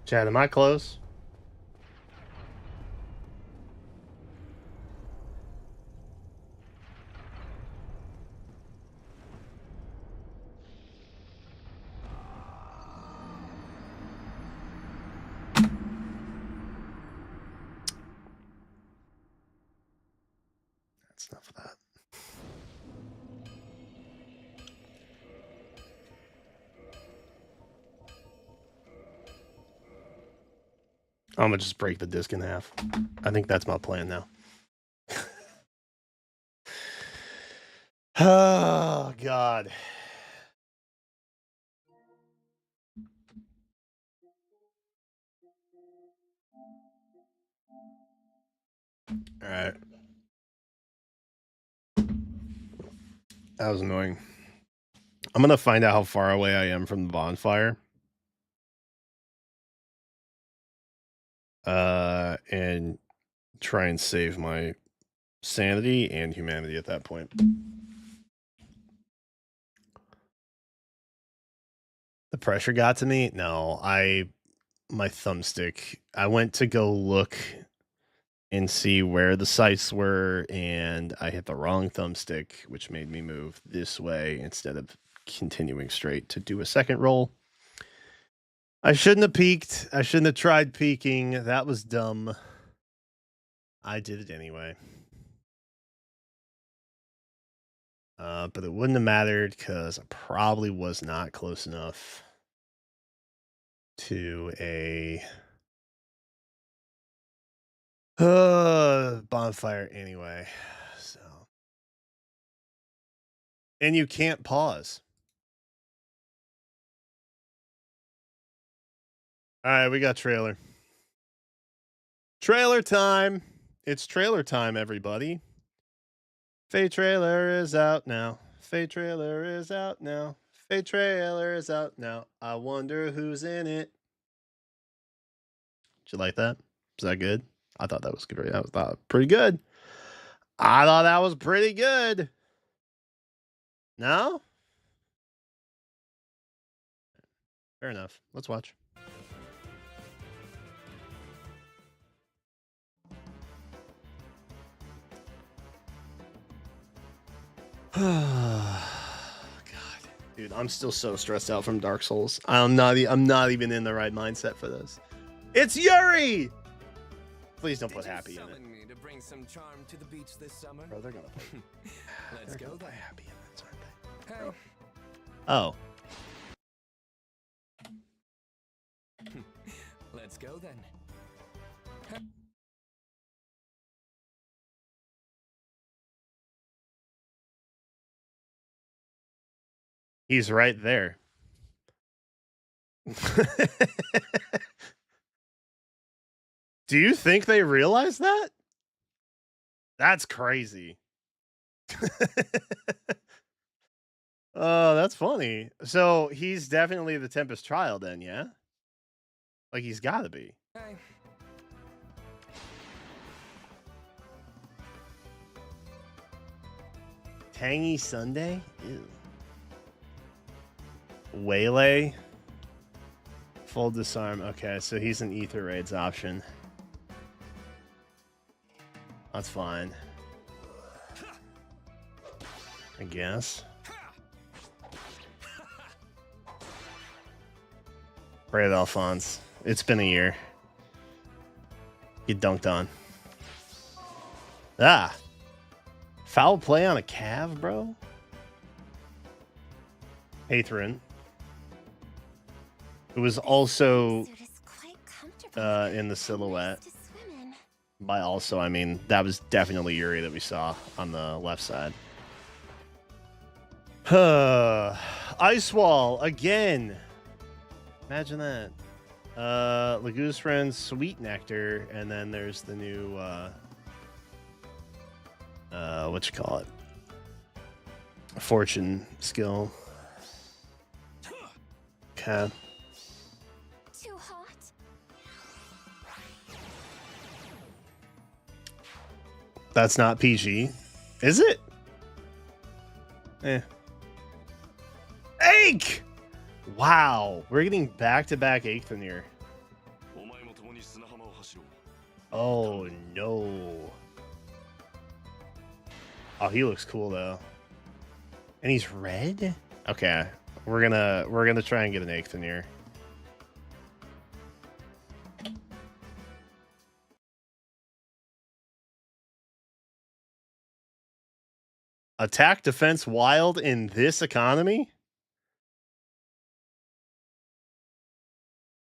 Chad, am I close? That's enough of that. I'm gonna just break the disc in half. I think that's my plan now. Oh, God. All right. That was annoying. I'm gonna find out how far away I am from the bonfire. And try and save my sanity and humanity at that point. The pressure got to me? No, my thumbstick. I went to go look and see where the sights were, and I hit the wrong thumbstick, which made me move this way instead of continuing straight to do a second roll. I shouldn't have peeked. I shouldn't have tried peeking. That was dumb. I did it anyway. But it wouldn't have mattered because I probably was not close enough to a on fire anyway. So, and you can't pause. All right, we got trailer. Trailer time. It's trailer time, everybody. Fate trailer is out now. Fate trailer is out now. Fate trailer is out now. I wonder who's in it. Did you like that? Is that good? I thought that was good. I thought pretty good. I thought that was pretty good. No? Fair enough. Let's watch. God, dude, I'm still so stressed out from Dark Souls. I'm not even in the right mindset for this. It's Yuri. Please don't put Happy in it. Me to bring some charm to the beach this summer? Bro, they're gonna put. Let's go put then. Happy in this, aren't they? Hey. Oh, Let's go then. he's right there. Do you think they realize that? That's crazy. Oh, that's funny. So he's definitely the Tempest Trial then, yeah? Like he's gotta be. Hey. Tangy Sunday? Ew. Waylay? Full disarm. Okay, so he's an Ether Raids option. That's fine. I guess. Brave Alphonse. It's been a year. Get dunked on. Ah. Foul play on a Cav, bro? Hathrin. It was also in the silhouette. By also, I mean, that was definitely Yuri that we saw on the left side. Ice Wall again. Imagine that. Lagoose Friends, Sweet Nectar, and then there's the new what you call it? Fortune skill. Okay. Too hot. That's not PG. Is it? Eh. Ache! Wow. We're getting back-to-back Achthanir. Oh no. Oh, he looks cool though. And he's red? Okay. We're gonna try and get an Achthanir. Attack defense wild in this economy?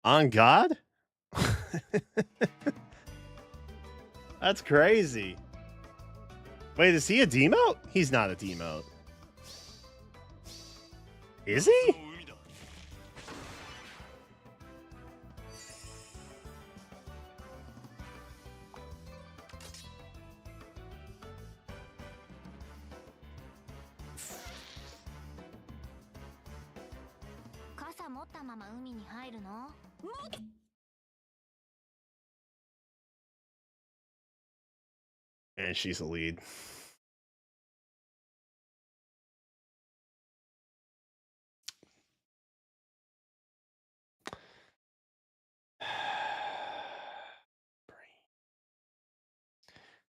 On God? That's crazy. Wait, is he a demote? He's not a demote. Is he? And she's a lead.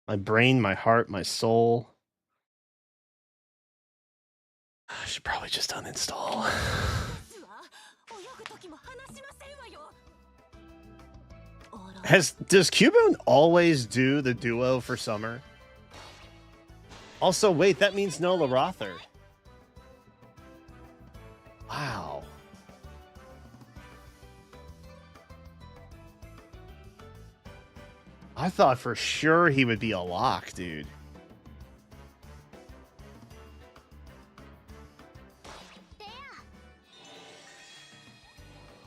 My brain, my heart, my soul. I should probably just uninstall. Does Cubone always do the duo for summer? Also, wait, that means no Larother. Wow. I thought for sure he would be a lock, dude.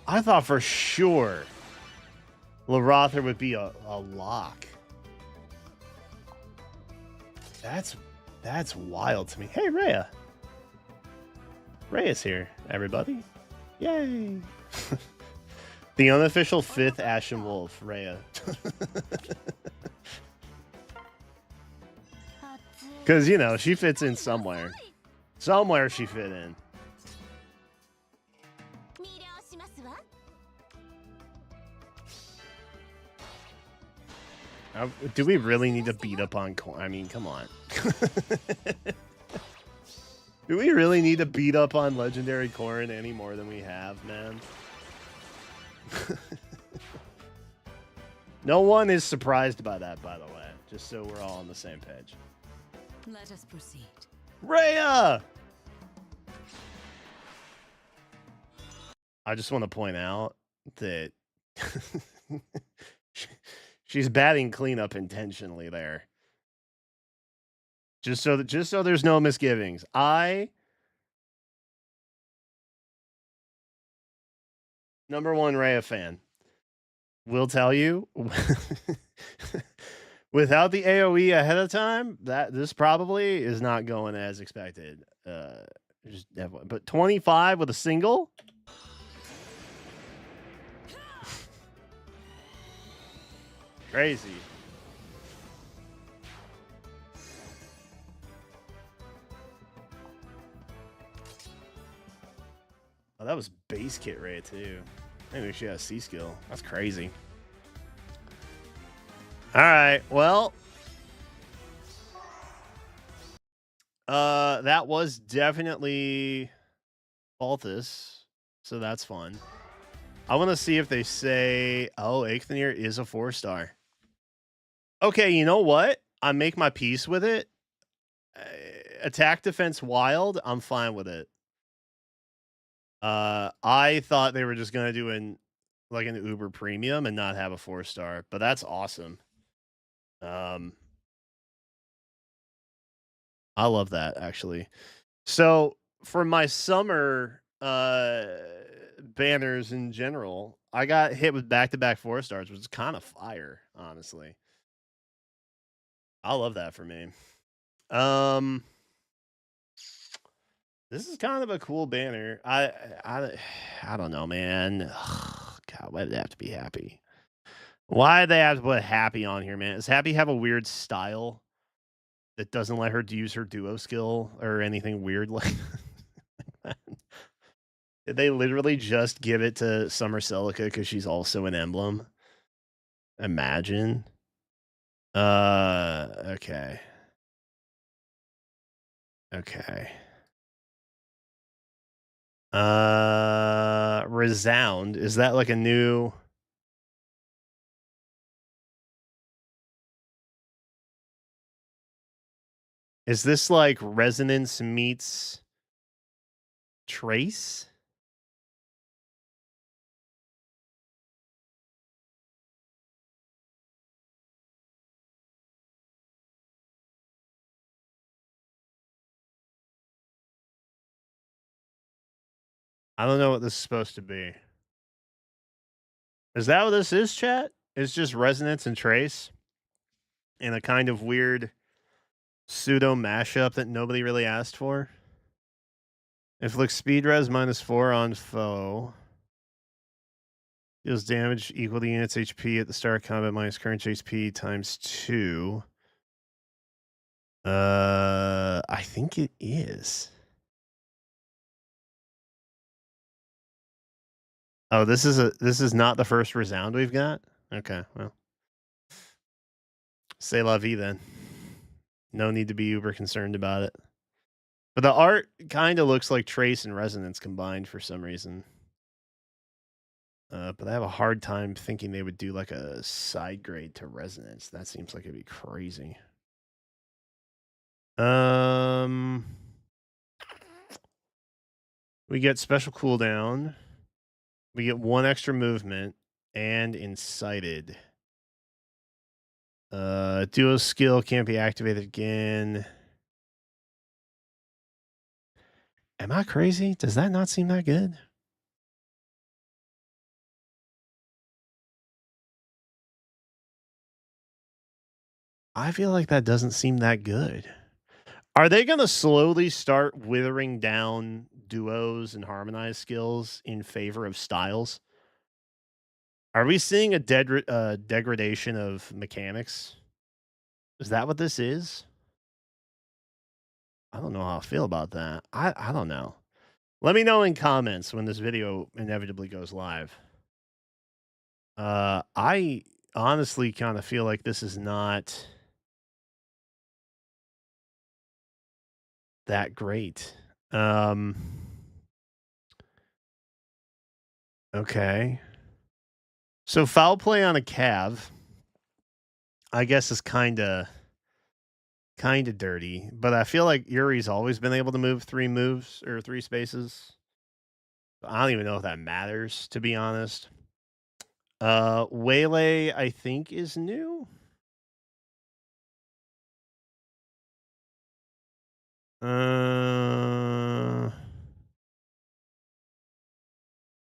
I thought for sure Larother would be a lock. That's wild to me. Hey, Rhea. Rhea's here, everybody. Yay. The unofficial 5th Ashen Wolf, Rhea. Because, you know, she fits in somewhere. Somewhere she fit in. Do we really need to beat up on Corn? I mean, come on. Do we really need to beat up on Legendary Corn any more than we have, man? No one is surprised by that, by the way. Just so we're all on the same page. Let us proceed. Rhea! I just want to point out that she's batting cleanup intentionally there. Just so there's no misgivings. Number one Rhea fan, will tell you without the AoE ahead of time, that this probably is not going as expected. But 25 with a single. Crazy. Oh, that was base kit Ray too. Maybe she has C skill. That's crazy. All right. Well, that was definitely Balthus, so that's fun. I want to see if they say, "Oh, Eikthenir is a 4-star." Okay, you know what? I make my peace with it. Attack, defense, wild. I'm fine with it. I thought they were just gonna do an Uber premium and not have a 4-star, but that's awesome. I love that actually. So for my summer banners in general, I got hit with back-to-back 4-stars, which is kind of fire, honestly. I love that for me. This is kind of a cool banner. I don't know, man. God, why did they have to be Happy? Why did they have to put Happy on here, man? Does Happy have a weird style that doesn't let her use her duo skill or anything weird like that? Did they literally just give it to Summer Celica because she's also an emblem? Imagine. Okay. Okay. Resound. Is that like a new... Is this like Resonance meets Trace? I don't know what this is supposed to be. Is that what this is, chat? It's just Resonance and Trace in a kind of weird pseudo mashup that nobody really asked for. If looks speed res -4 on foe. Deals damage equal to unit's HP at the start of combat minus current HP times 2. I think it is. Oh, this is not the first Resound we've got? Okay, well. C'est la vie then. No need to be uber concerned about it. But the art kind of looks like Trace and Resonance combined for some reason. But I have a hard time thinking they would do like a side grade to Resonance. That seems like it'd be crazy. We get special cooldown. We get 1 extra movement and incited. Duo skill can't be activated again. Am I crazy? Does that not seem that good? I feel like that doesn't seem that good. Are they going to slowly start withering down duos and harmonized skills in favor of styles? Are we seeing a degradation of mechanics? Is that what this is? I don't know how I feel about that. I don't know. Let me know in comments when this video inevitably goes live. I honestly kind of feel like this is not that great. Okay. So foul play on a Cav, I guess, is kind of dirty, but I feel like Yuri's always been able to move 3 moves or 3 spaces. I don't even know if that matters, to be honest. Waylay, I think, is new.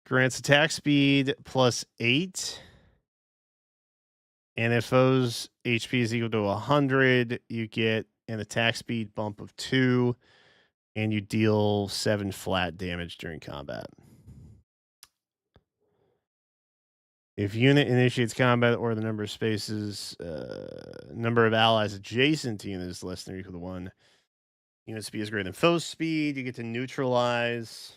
Grants attack speed plus 8. And if foes HP is equal to 100, you get an attack speed bump of 2, and you deal 7 flat damage during combat. If unit initiates combat or the number of spaces, number of allies adjacent to unit is less than or equal to 1. Unit speed is greater than foe speed. You get to neutralize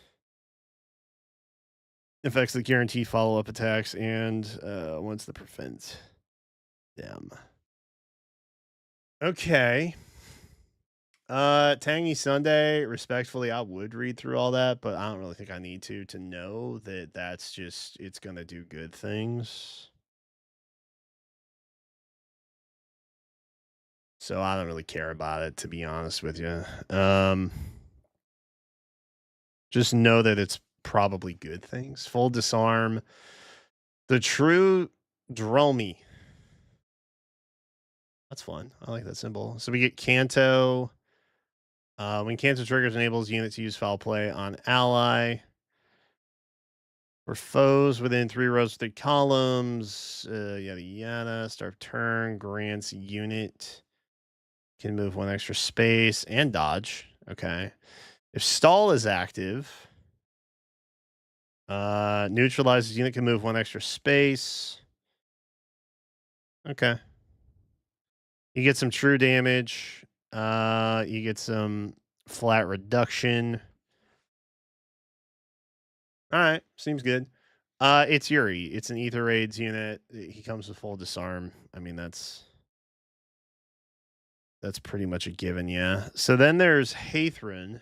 effects that guarantee follow-up attacks and ones that prevent them. Okay. Tangy Sunday, respectfully, I would read through all that, but I don't really think I need to know that that's just, it's going to do good things. So I don't really care about it, to be honest with you. Just know that it's probably good things. Full disarm. The true Dromi. That's fun. I like that symbol. So we get Canto. When Canto triggers, enables unit to use foul play on ally. For foes within 3 rows, 3 columns, yada yada. Start of turn, grants unit can move 1 extra space and dodge. Okay. If stall is active, neutralizes unit can move 1 extra space. Okay. You get some true damage. You get some flat reduction. All right, seems good. It's Yuri. It's an Ether Raids unit. He comes with full disarm. I mean, that's pretty much a given, yeah. So then there's Hathrin,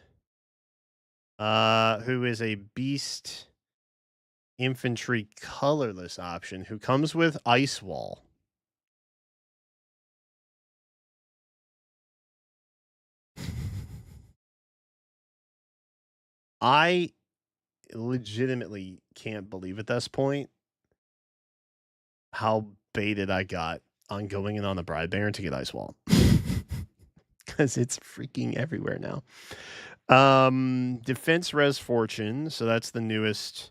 who is a beast infantry colorless option who comes with Ice Wall. I legitimately can't believe at this point how baited I got on going in on the Bride Baron to get Ice Wall. Because it's freaking everywhere now. Defense Res Fortune. So that's the newest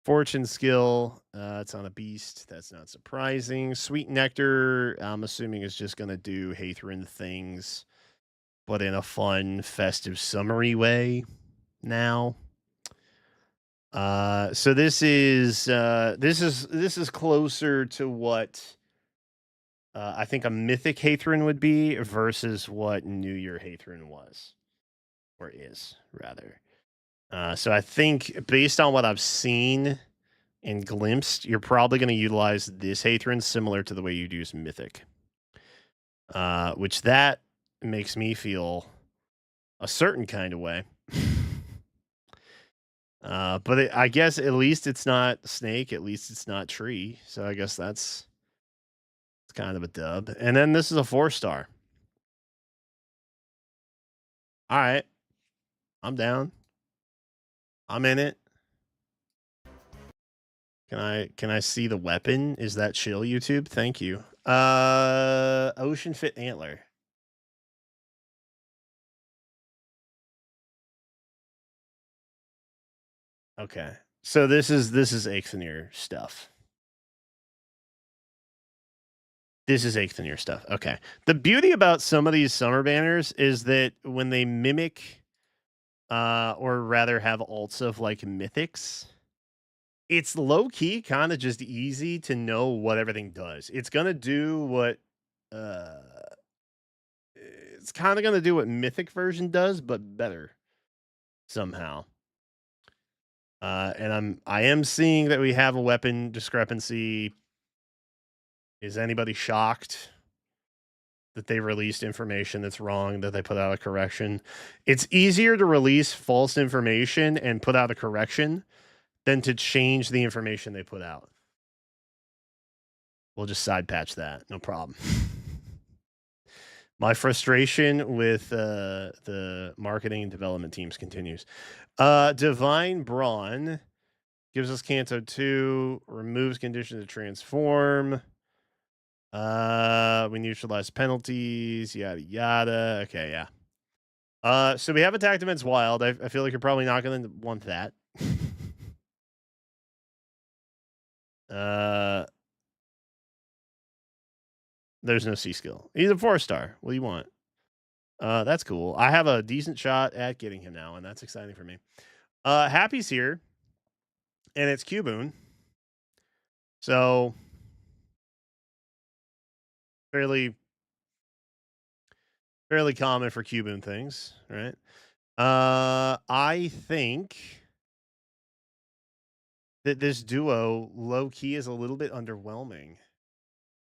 Fortune skill. It's on a beast. That's not surprising. Sweet Nectar, I'm assuming, is just going to do Hathrin things, but in a fun, festive, summery way now. So this is closer to what I think a Mythic Hathrin would be versus what New Year Hathrin was, or is, rather. So I think based on what I've seen and glimpsed, you're probably going to utilize this Hathrin similar to the way you'd use Mythic. Which that makes me feel a certain kind of way. But I guess at least it's not Snake, at least it's not Tree. So I guess it's kind of a dub. And then this is a 4-star. All right. I'm down. I'm in it. Can I see the weapon? Is that chill, YouTube? Thank you. Ocean Fit Antler. Okay. So this is Ichthonir stuff. This is Ichthonir stuff. Okay. The beauty about some of these summer banners is that when they mimic or rather have alts of like mythics, it's low key kind of just easy to know what everything does. It's gonna do what it's kind of gonna do what mythic version does, but better somehow. And I am seeing that we have a weapon discrepancy. Is anybody shocked that they released information that's wrong, that they put out a correction? It's easier to release false information and put out a correction than to change the information they put out. We'll just side patch that. No problem. My frustration with the marketing and development teams continues. Divine Brawn gives us Canto 2, removes condition to transform. We neutralize penalties, yada yada. Okay, yeah. So we have Attack Defense Wild. I feel like you're probably not going to want that. There's no C skill. He's a 4-star. What do you want? That's cool. I have a decent shot at getting him now, and that's exciting for me. Happy's here, and it's Cuboon. So fairly common for Cuboon things, right? I think that this duo low key is a little bit underwhelming.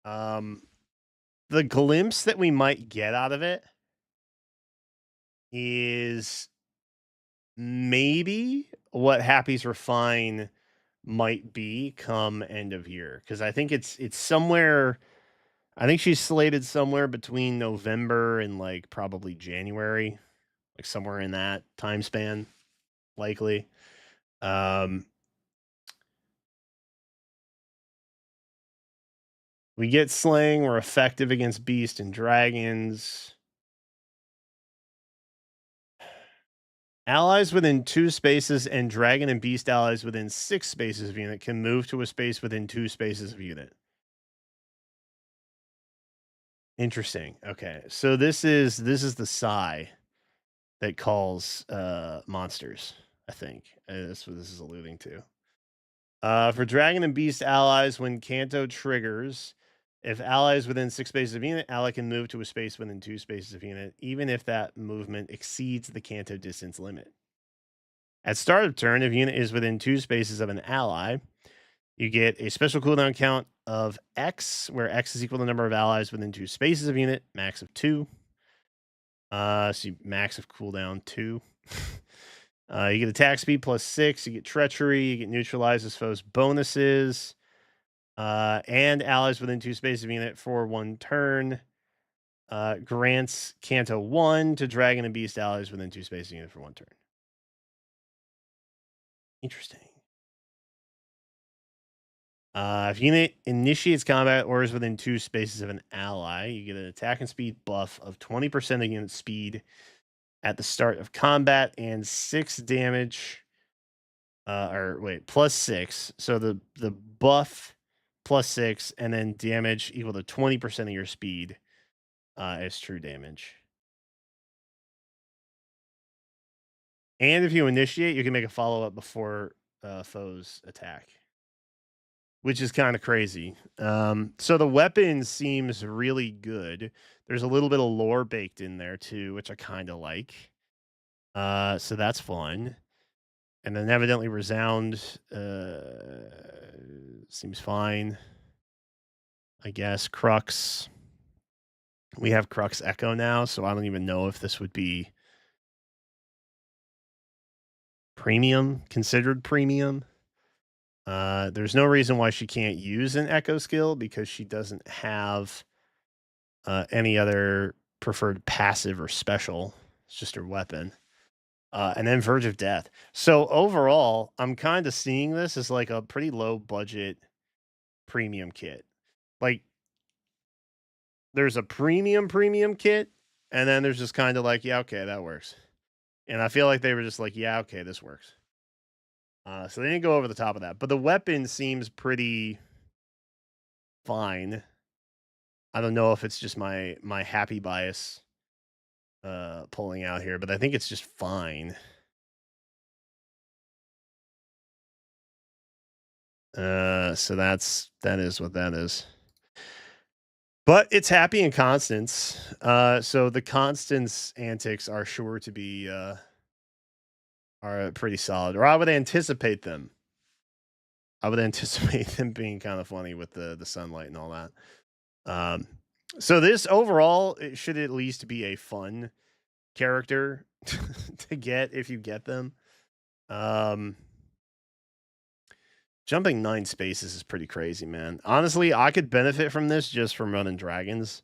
The glimpse that we might get out of it is maybe what Happy's Refine might be come end of year, because I think it's somewhere. I think she's slated somewhere between November and like probably January, like somewhere in that time span, likely. We get slaying. We're effective against beast and dragons. Allies within 2 spaces and dragon and beast allies within 6 spaces of unit can move to a space within 2 spaces of unit. Interesting. Okay, so this is the Psy that calls monsters. I think that's what this is alluding to. For dragon and beast allies, when Canto triggers, if allies within 6 spaces of unit, ally can move to a space within 2 spaces of unit, even if that movement exceeds the Canto distance limit. At start of turn, if unit is within 2 spaces of an ally, you get a special cooldown count of X, where X is equal to the number of allies within 2 spaces of unit, max of 2. So max of cooldown 2. You get attack speed plus 6. You get treachery. You get neutralizes foes bonuses. And allies within 2 spaces of unit for 1 turn. Grants Canto 1 to dragon and beast allies within 2 spaces of unit for 1 turn. Interesting. If unit initiates combat or is within 2 spaces of an ally, you get an attack and speed buff of 20% of unit speed at the start of combat and 6 damage. Plus 6. So the buff plus 6 and then damage equal to 20% of your speed is true damage. And if you initiate, you can make a follow-up before foes attack, which is kind of crazy. So the weapon seems really good. There's a little bit of lore baked in there too, which I kind of like. So that's fun. And then evidently Resound seems fine. I guess Crux. We have Crux Echo now, so I don't even know if this would be considered premium. There's no reason why she can't use an Echo skill because she doesn't have any other preferred passive or special. It's just her weapon. And then Verge of Death. So overall, I'm kind of seeing this as like a pretty low budget premium kit. Like there's a premium kit, and then there's just kind of like, yeah, okay, that works. And I feel like they were just like, yeah, okay, this works. So they didn't go over the top of that. But the weapon seems pretty fine. I don't know if it's just my happy bias pulling out here, but I think it's just fine. So that is what that is. But it's Hapi and Constance. So the Constance antics are sure to be are pretty solid, or I would anticipate them. I would anticipate them being kind of funny with the sunlight and all that. So this overall, it should at least be a fun character to get if you get them. Jumping 9 spaces is pretty crazy, man. Honestly, I could benefit from this just from running dragons.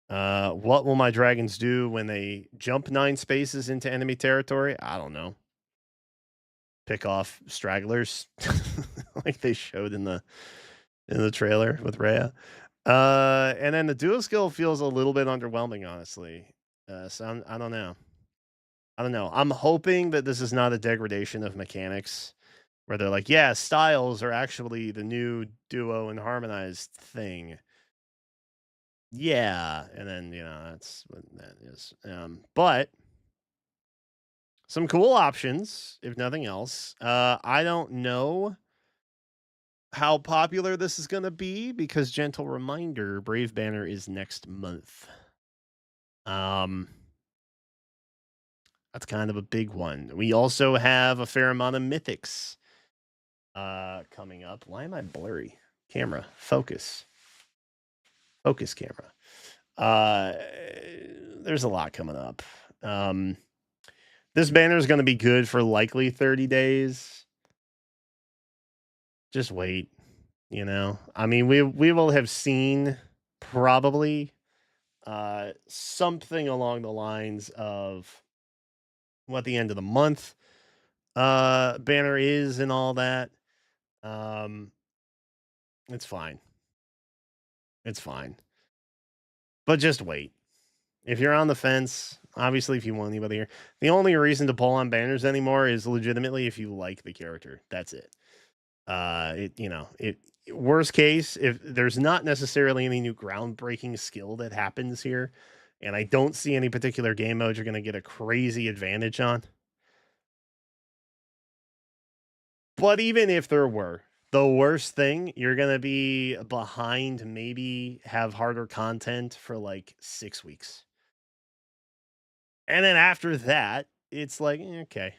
What will my dragons do when they jump 9 spaces into enemy territory? I don't know. Pick off stragglers like they showed in the trailer with Rhea. And then the dual skill feels a little bit underwhelming, honestly. So I don't know. I'm hoping that this is not a degradation of mechanics where they're like, yeah, styles are actually the new duo and harmonized thing. Yeah, and then that's what that is. But some cool options, if nothing else. I don't know how popular this is going to be because, gentle reminder, Brave Banner is next month. That's kind of a big one. We also have a fair amount of mythics coming up. Why am I blurry? Camera, focus camera. There's a lot coming up. This banner is going to be good for likely 30 days. Just wait. I mean, we will have seen probably something along the lines of what the end of the month banner is and all that. It's fine. It's fine. But just wait. If you're on the fence, obviously, if you want anybody here, the only reason to pull on banners anymore is legitimately if you like the character. That's it. Worst case, if there's not necessarily any new groundbreaking skill that happens here, and I don't see any particular game mode you're going to get a crazy advantage on. But even if there were, the worst thing, you're going to be behind, maybe have harder content for like 6 weeks. And then after that, it's like, okay,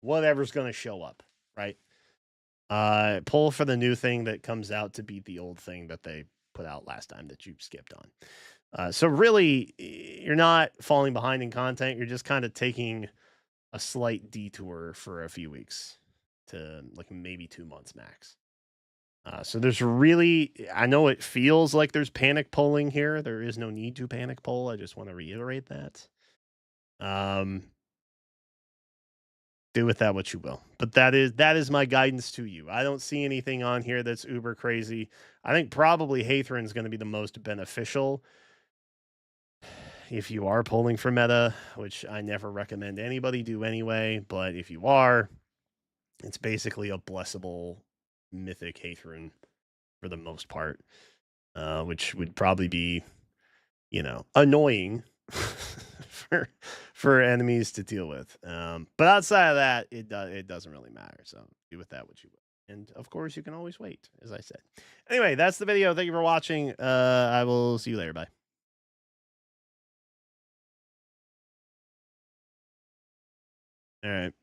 whatever's going to show up, right? Pull for the new thing that comes out to beat the old thing that they put out last time that you skipped on. So really, you're not falling behind in content. You're just kind of taking a slight detour for a few weeks to like maybe 2 months max. So there's really, I know it feels like there's panic polling here. There is no need to panic poll. I just want to reiterate that. Do with that what you will. But that is my guidance to you. I don't see anything on here that's uber crazy. I think probably Hathrin is going to be the most beneficial if you are pulling for meta, which I never recommend anybody do anyway. But if you are, it's basically a blessable mythic Hathrin for the most part, which would probably be, annoying for enemies to deal with. But outside of that, it doesn't really matter. So do with that what you will. And of course, you can always wait, as I said. Anyway, that's the video. Thank you for watching. I will see you later. Bye. All right.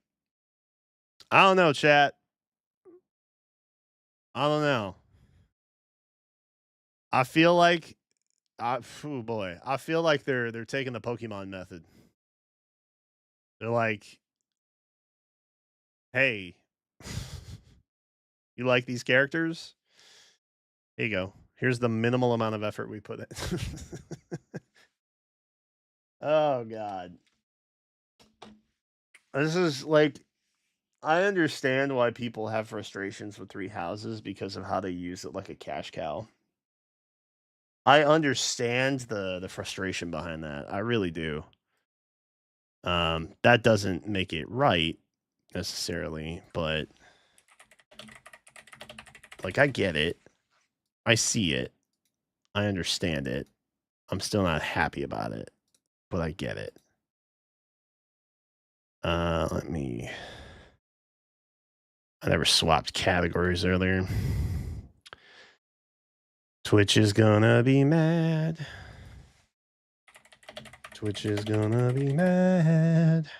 I don't know, chat. I don't know. I feel like, oh boy, I feel like they're taking the Pokemon method. They're like, hey, you like these characters? Here you go. Here's the minimal amount of effort we put in. Oh God. This is like, I understand why people have frustrations with Three Houses because of how they use it like a cash cow. I understand the frustration behind that. I really do. That doesn't make it right necessarily, but like I get it. I see it. I understand it. I'm still not happy about it, but I get it. Let me. I never swapped categories earlier. Twitch is gonna be mad. Twitch is gonna be mad.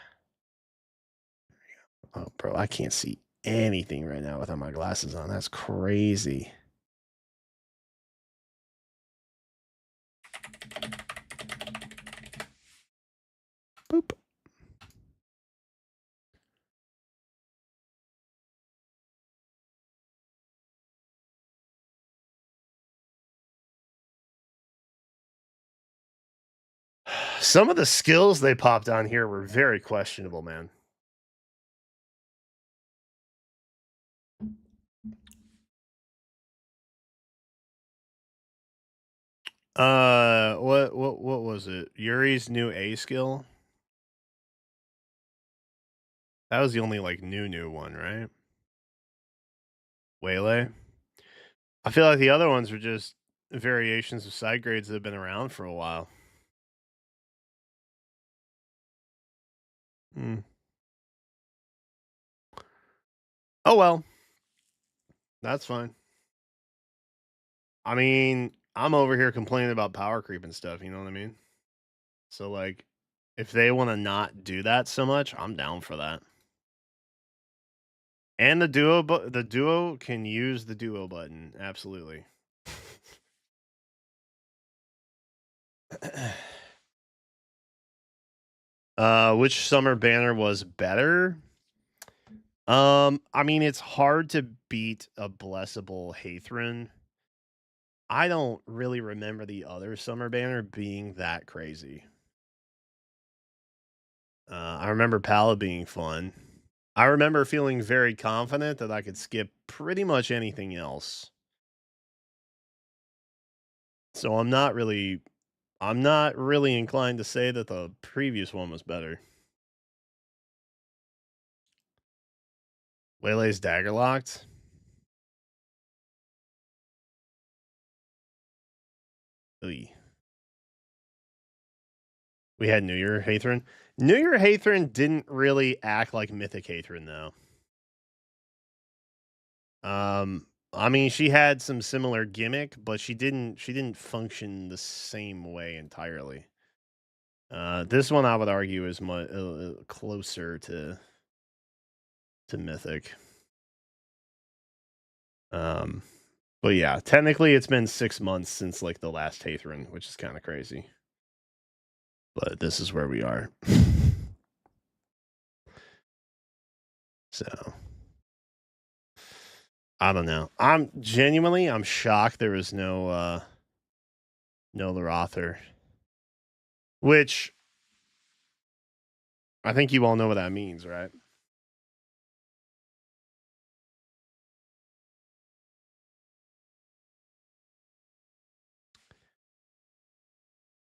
Oh, bro, I can't see anything right now without my glasses on. That's crazy. Boop. Some of the skills they popped on here were very questionable, man. What was it? Yuri's new A skill? That was the only like new one, right? Waylay. I feel like the other ones were just variations of side grades that have been around for a while. Hmm. Oh well. That's fine. I mean, I'm over here complaining about power creep and stuff, you know what I mean? So like if they want to not do that so much, I'm down for that. And the duo can use the duo button, absolutely. Which summer banner was better? I mean, it's hard to beat a blessable Hathran. I don't really remember the other summer banner being that crazy. I remember Pala being fun. I remember feeling very confident that I could skip pretty much anything else. So I'm not really inclined to say that the previous one was better. Waylay's dagger locked. Oy. We had New Year Hathran. New Year Hathran didn't really act like Mythic Hathran though. I mean, she had some similar gimmick, but she didn't function the same way entirely. This one I would argue is much closer to Mythic. But yeah, technically it's been 6 months since like the last Hathran, which is kind of crazy. But this is where we are. So I don't know. I'm shocked there was no Larother. Which I think you all know what that means, right?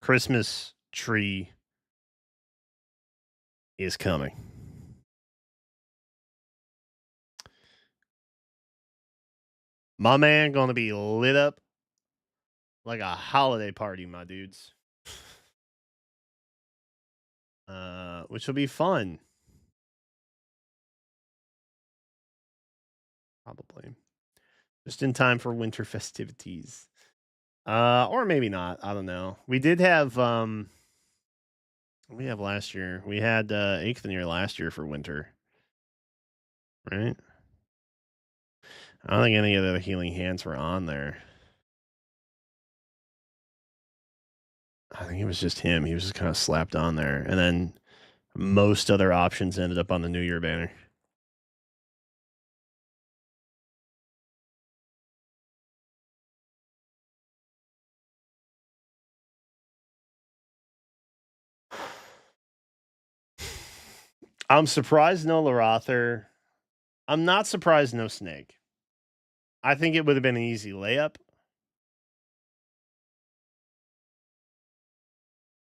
Christmas tree is coming. My man gonna be lit up like a holiday party, my dudes. Which will be fun. Probably. Just in time for winter festivities. Or maybe not. I don't know. We did have we have last year. We had 8th year last year for winter. Right? I don't think any of the healing hands were on there. I think it was just him. He was just kind of slapped on there. And then most other options ended up on the New Year banner. I'm surprised no Larother. I'm not surprised no Snake. I think it would have been an easy layup.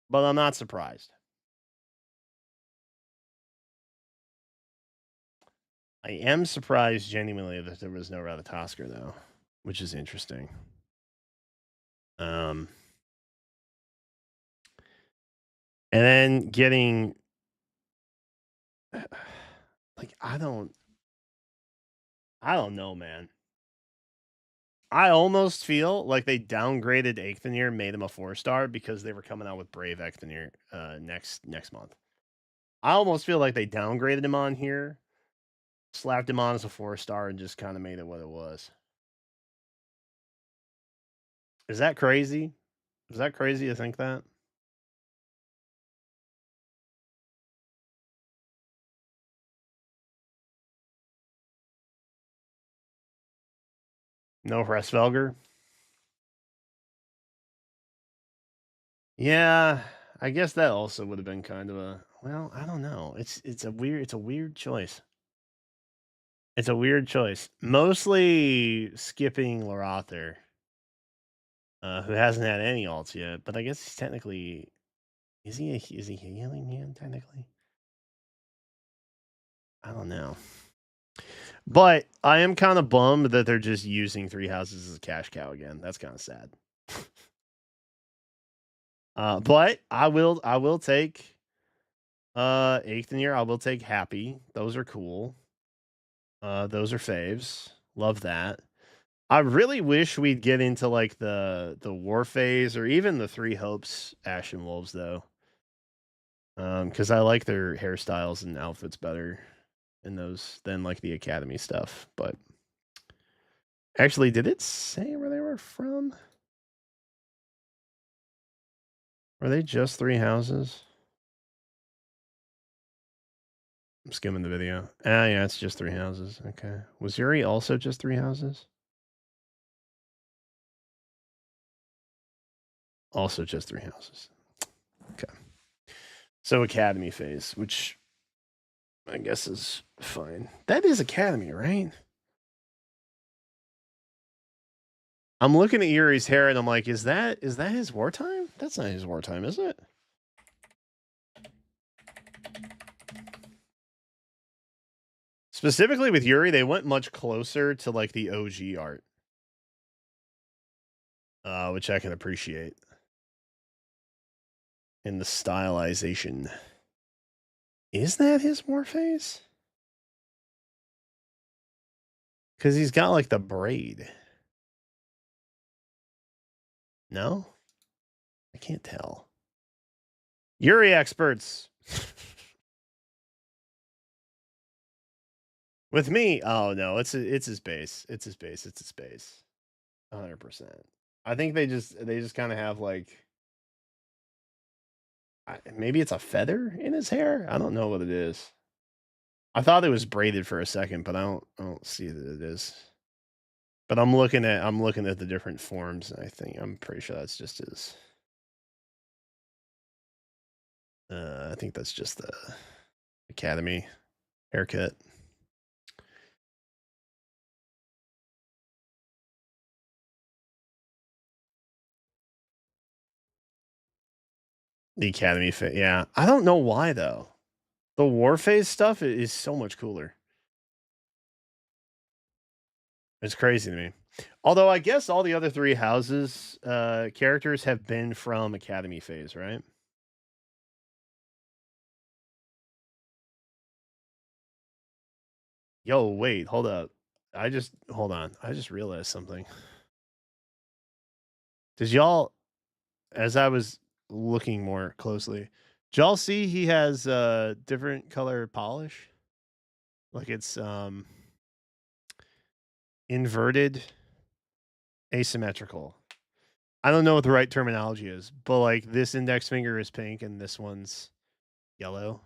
but I'm not surprised. I am surprised genuinely that there was no Ratatoskr though, which is interesting. And then getting like I don't know, man. I almost feel like they downgraded Eikthenir, made him a 4-star because they were coming out with Brave Eikthenir next month. I almost feel like they downgraded him on here, slapped him on as a 4-star, and just kind of made it what it was. Is that crazy? Is that crazy to think that? No Hresvelger? Yeah, I guess that also would have been kind of a well, I don't know. It's a weird choice. It's a weird choice. Mostly skipping Lorather, who hasn't had any alts yet, but I guess he's technically is he healing hand technically? I don't know. But I am kind of bummed that they're just using 3 houses as a cash cow again. That's kind of sad. But I will take Eikthenir. I will take Hapi. Those are cool. Those are faves. Love that. I really wish we'd get into like the war phase or even the 3 hopes Ashen Wolves though. Because I like their hairstyles and outfits better in those than like the academy stuff. But actually, did it say where they were from? Were they just 3 houses? I'm skimming the video. Ah, yeah, it's just 3 houses. Okay. Was Yuri also just 3 houses? Also just 3 houses. Okay. So academy phase, which I guess is fine. That is academy, right? I'm looking at Yuri's hair and I'm like, is that his wartime? That's not his wartime, is it? Specifically with Yuri, they went much closer to like the OG art. Which I can appreciate. In the stylization. Is that his war phase? Because he's got like the braid. No? I can't tell. Yuri experts. With me, oh no, it's his base. It's his base. It's his base. 100%. I think they just kind of have like maybe it's a feather in his hair. I don't know what it is. I thought it was braided for a second, but I don't see that it is. But I'm looking at the different forms, and I'm pretty sure that's just his. I think that's just the academy haircut. The academy fit, yeah. I don't know why though. The war phase stuff is so much cooler. It's crazy to me. Although I guess all the other 3 houses characters have been from academy phase, right? Yo, wait, hold up. Hold on. I just realized something. Did y'all, as I was looking more closely, did y'all see he has different color polish? Like it's inverted asymmetrical. I don't know what the right terminology is, but like this index finger is pink and this one's yellow.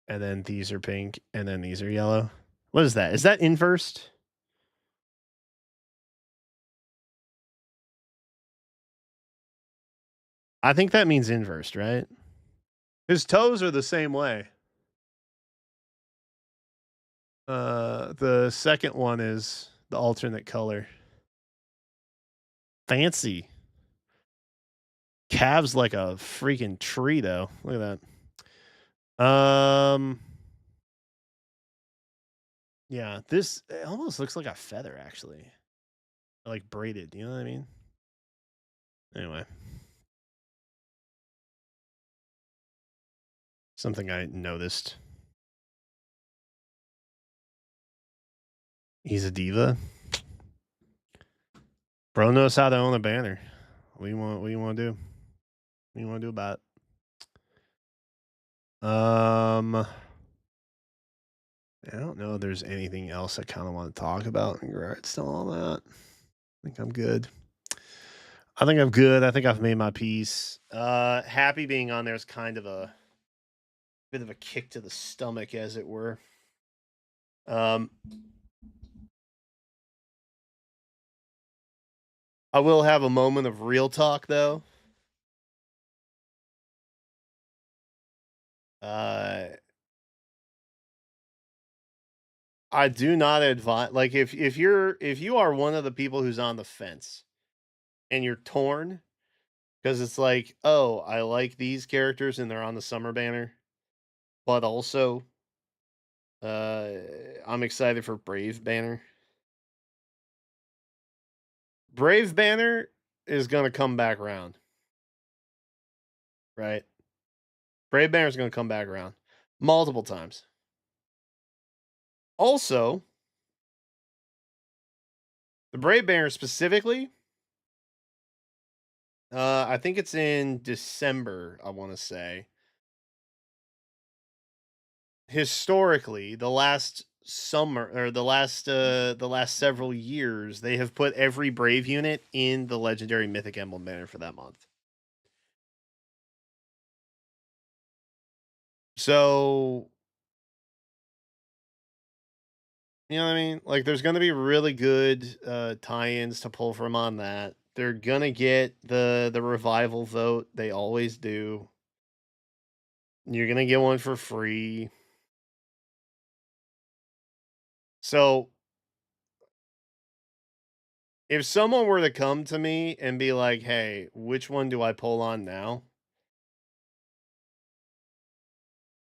And then these are pink and then these are yellow. What is that? Is that inversed? I think that means inversed, right? His toes are the same way. The second one is the alternate color. Fancy. Calves like a freaking tree, though. Look at that. Yeah, this it almost looks like a feather, actually. Like braided, you know what I mean? Anyway. Something I noticed. He's a diva. Bro knows how to own a banner. What do you want to do? What do you want to do about it? I don't know if there's anything else I kind of want to talk about in regards to all that. I think I'm good. I think I've made my peace. Happy being on there is kind of a bit of a kick to the stomach, as it were. I will have a moment of real talk, though. I do not advise, like, if you are one of the people who's on the fence and you're torn because it's like, oh, I like these characters and they're on the summer banner, but also I'm excited for Brave banner. Brave banner is gonna come back around, right? Brave banner is gonna come back around multiple times. Also, the Brave banner specifically, I think it's in December, I want to say. Historically, the last summer or the last several years, they have put every Brave unit in the legendary mythic emblem banner for that month. So, you know what I mean? Like, there's going to be really good tie-ins to pull from on that. They're going to get the revival vote. They always do. You're going to get one for free. So, if someone were to come to me and be like, "Hey, which one do I pull on now?"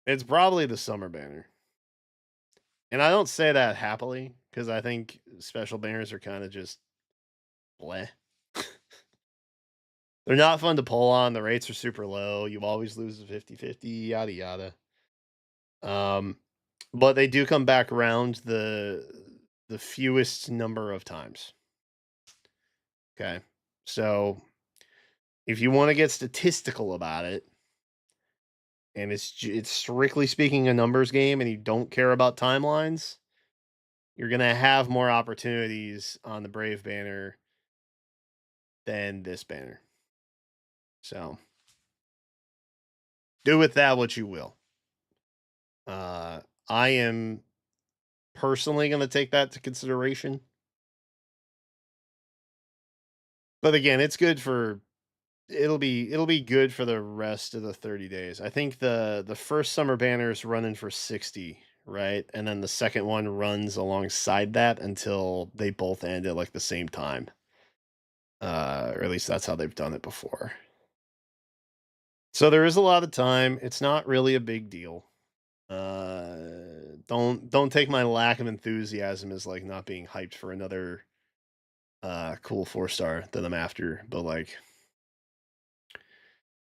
It's probably the summer banner. And I don't say that happily because I think special banners are kind of just bleh. They're not fun to pull on. The rates are super low. You always lose the 50-50, yada yada. But they do come back around the fewest number of times. Okay. So if you want to get statistical about it, and it's strictly speaking a numbers game and you don't care about timelines, you're going to have more opportunities on the Brave banner than this banner. So do with that what you will. I am personally going to take that to consideration. But again, it's good for it'll be good for the rest of the 30 days. I think the first summer banner is running for 60, right? And then the second one runs alongside that until they both end at like the same time. Or at least that's how they've done it before. So there is a lot of time. It's not really a big deal. Don't take my lack of enthusiasm as like not being hyped for another cool 4-star that I'm after, but like,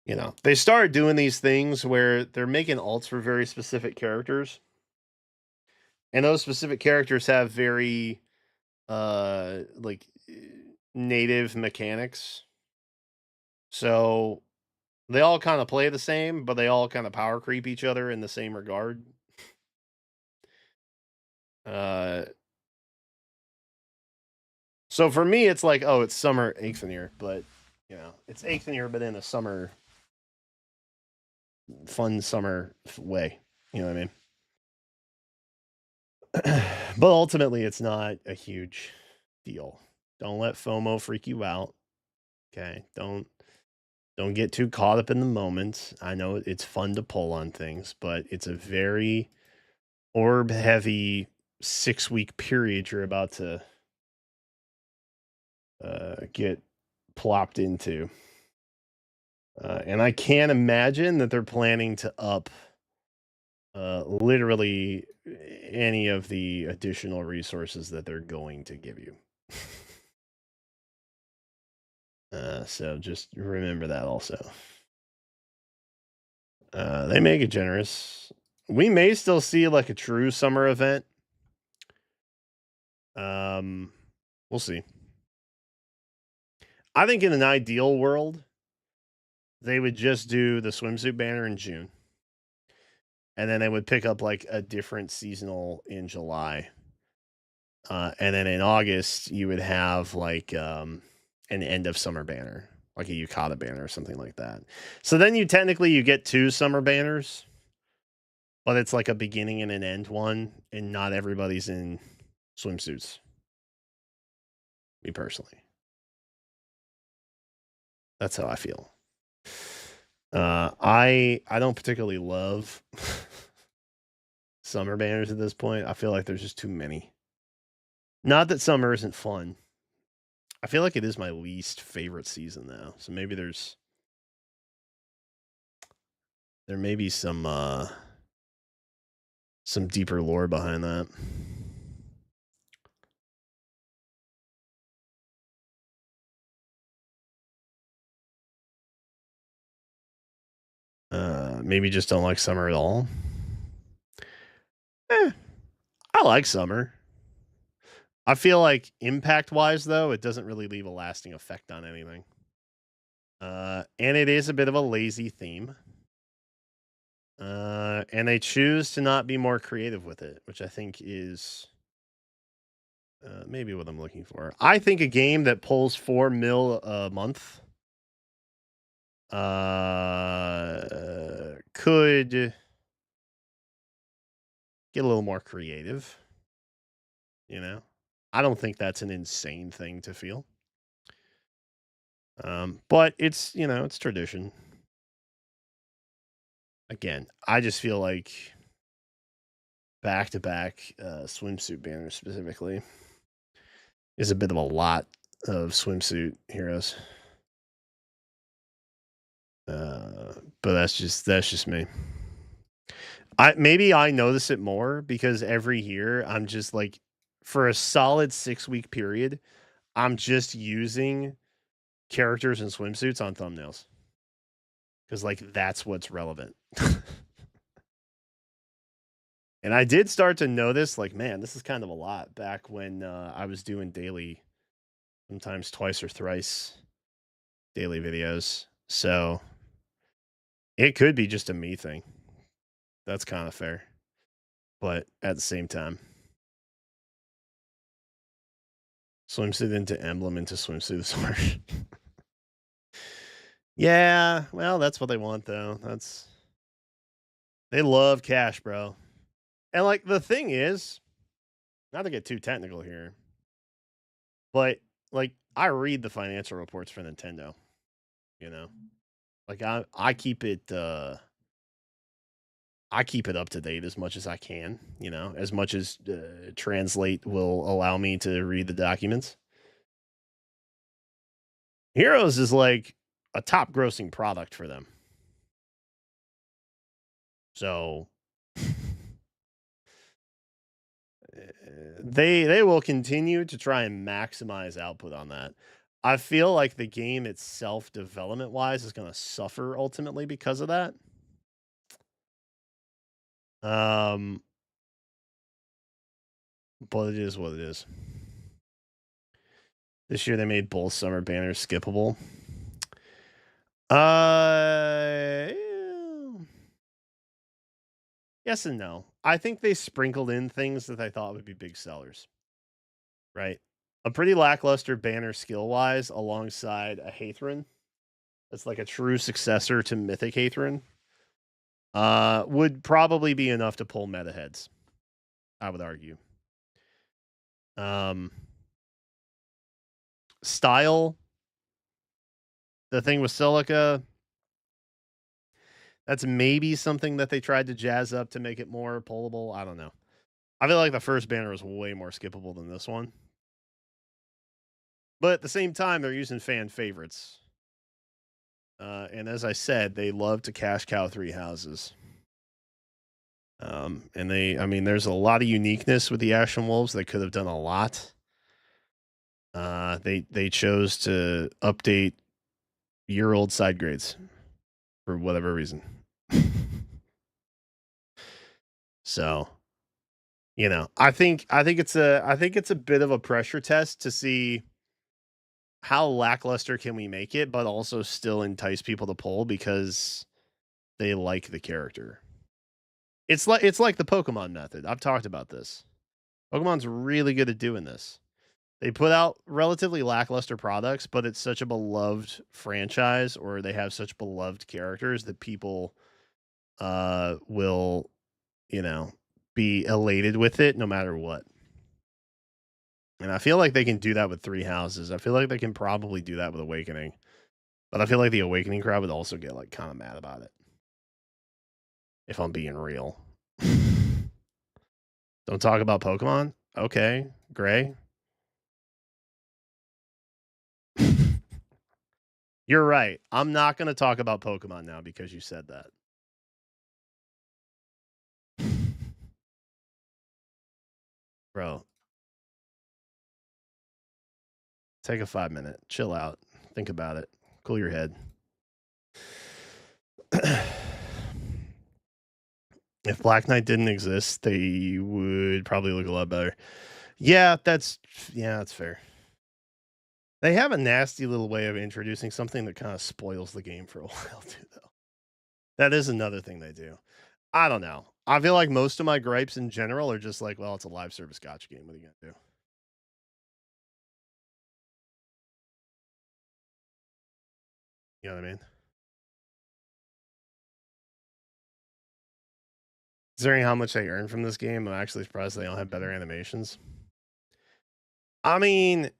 you know, they started doing these things where they're making alts for very specific characters. And those specific characters have very like native mechanics. So they all kind of play the same, but they all kind of power creep each other in the same regard. So for me, it's like, oh, it's summer Aethanir, but you know, it's Aethanir, but in a summer, fun summer way. You know what I mean? But ultimately, it's not a huge deal. Don't let FOMO freak you out. Okay, don't get too caught up in the moment. I know it's fun to pull on things, but it's a very orb heavy 6-week period you're about to get plopped into. And I can't imagine that they're planning to up literally any of the additional resources that they're going to give you. So just remember that also. They make it generous. We may still see like a true summer event. We'll see. I think in an ideal world, they would just do the swimsuit banner in June. And then they would pick up like a different seasonal in July. And then in August, you would have like an end of summer banner, like a Yukata banner or something like that. So then you get 2 summer banners, but it's like a beginning and an end one, and not everybody's in swimsuits. Me personally. That's how I feel. I don't particularly love summer banners at this point. I feel like there's just too many. Not that summer isn't fun. I feel like it is my least favorite season though. So maybe there may be some deeper lore behind that. Maybe just don't like summer at all. I like summer. I feel like impact-wise, though, it doesn't really leave a lasting effect on anything. And it is a bit of a lazy theme. And they choose to not be more creative with it, which I think is maybe what I'm looking for. I think a game that pulls $4 million a month could get a little more creative. You know, I don't think that's an insane thing to feel. But it's, it's tradition. Again, I just feel like back-to-back swimsuit banners specifically is a bit of a lot of swimsuit heroes. But that's just me. Maybe I notice it more because every year I'm just like, for a solid 6-week period, I'm just using characters in swimsuits on thumbnails. Because like that's what's relevant. And I did start to notice, like, man, this is kind of a lot back when I was doing daily, sometimes twice or thrice daily videos. So it could be just a me thing. That's kind of fair. But at the same time, swimsuit into emblem into swimsuit summer. Yeah, well, that's what they want, though. They love cash, bro. And like the thing is, not to get too technical here, but like I read the financial reports for Nintendo, you know. Like I keep it up to date as much as I can, as much as Translate will allow me to read the documents. Heroes is like a top grossing product for them. So they will continue to try and maximize output on that. I feel like the game itself, development wise, is going to suffer ultimately because of that. But it is what it is. This year they made both summer banners skippable. Yes and no. I think they sprinkled in things that I thought would be big sellers. Right? A pretty lackluster banner skill-wise alongside a Hathran. That's like a true successor to Mythic Hathran. Would probably be enough to pull meta heads, I would argue. Style, the thing with Silica, that's maybe something that they tried to jazz up to make it more pullable. I don't know. I feel like the first banner was way more skippable than this one. But at the same time, they're using fan favorites. And as I said, they love to cash cow 3 houses. And there's a lot of uniqueness with the Ashen Wolves. They could have done a lot. They chose to update year-old side grades for whatever reason. So, I think it's a bit of a pressure test to see how lackluster can we make it, but also still entice people to pull because they like the character. It's like the Pokemon method. I've talked about this. Pokemon's really good at doing this. They put out relatively lackluster products, but it's such a beloved franchise, or they have such beloved characters that people will, be elated with it no matter what. And I feel like they can do that with 3 houses. I feel like they can probably do that with Awakening. But I feel like the Awakening crowd would also get like kind of mad about it. If I'm being real. Don't talk about Pokemon? Okay, Gray. You're right. I'm not going to talk about Pokemon now because you said that. Bro. Take a 5-minute. Chill out. Think about it. Cool your head. If Black Knight didn't exist, they would probably look a lot better. Yeah, that's fair. They have a nasty little way of introducing something that kind of spoils the game for a while too, though. That is another thing they do. I don't know. I feel like most of my gripes in general are just like, well, it's a live service gotcha game. What are you gonna do? You know what I mean? Considering how much they earn from this game, I'm actually surprised they don't have better animations. I mean,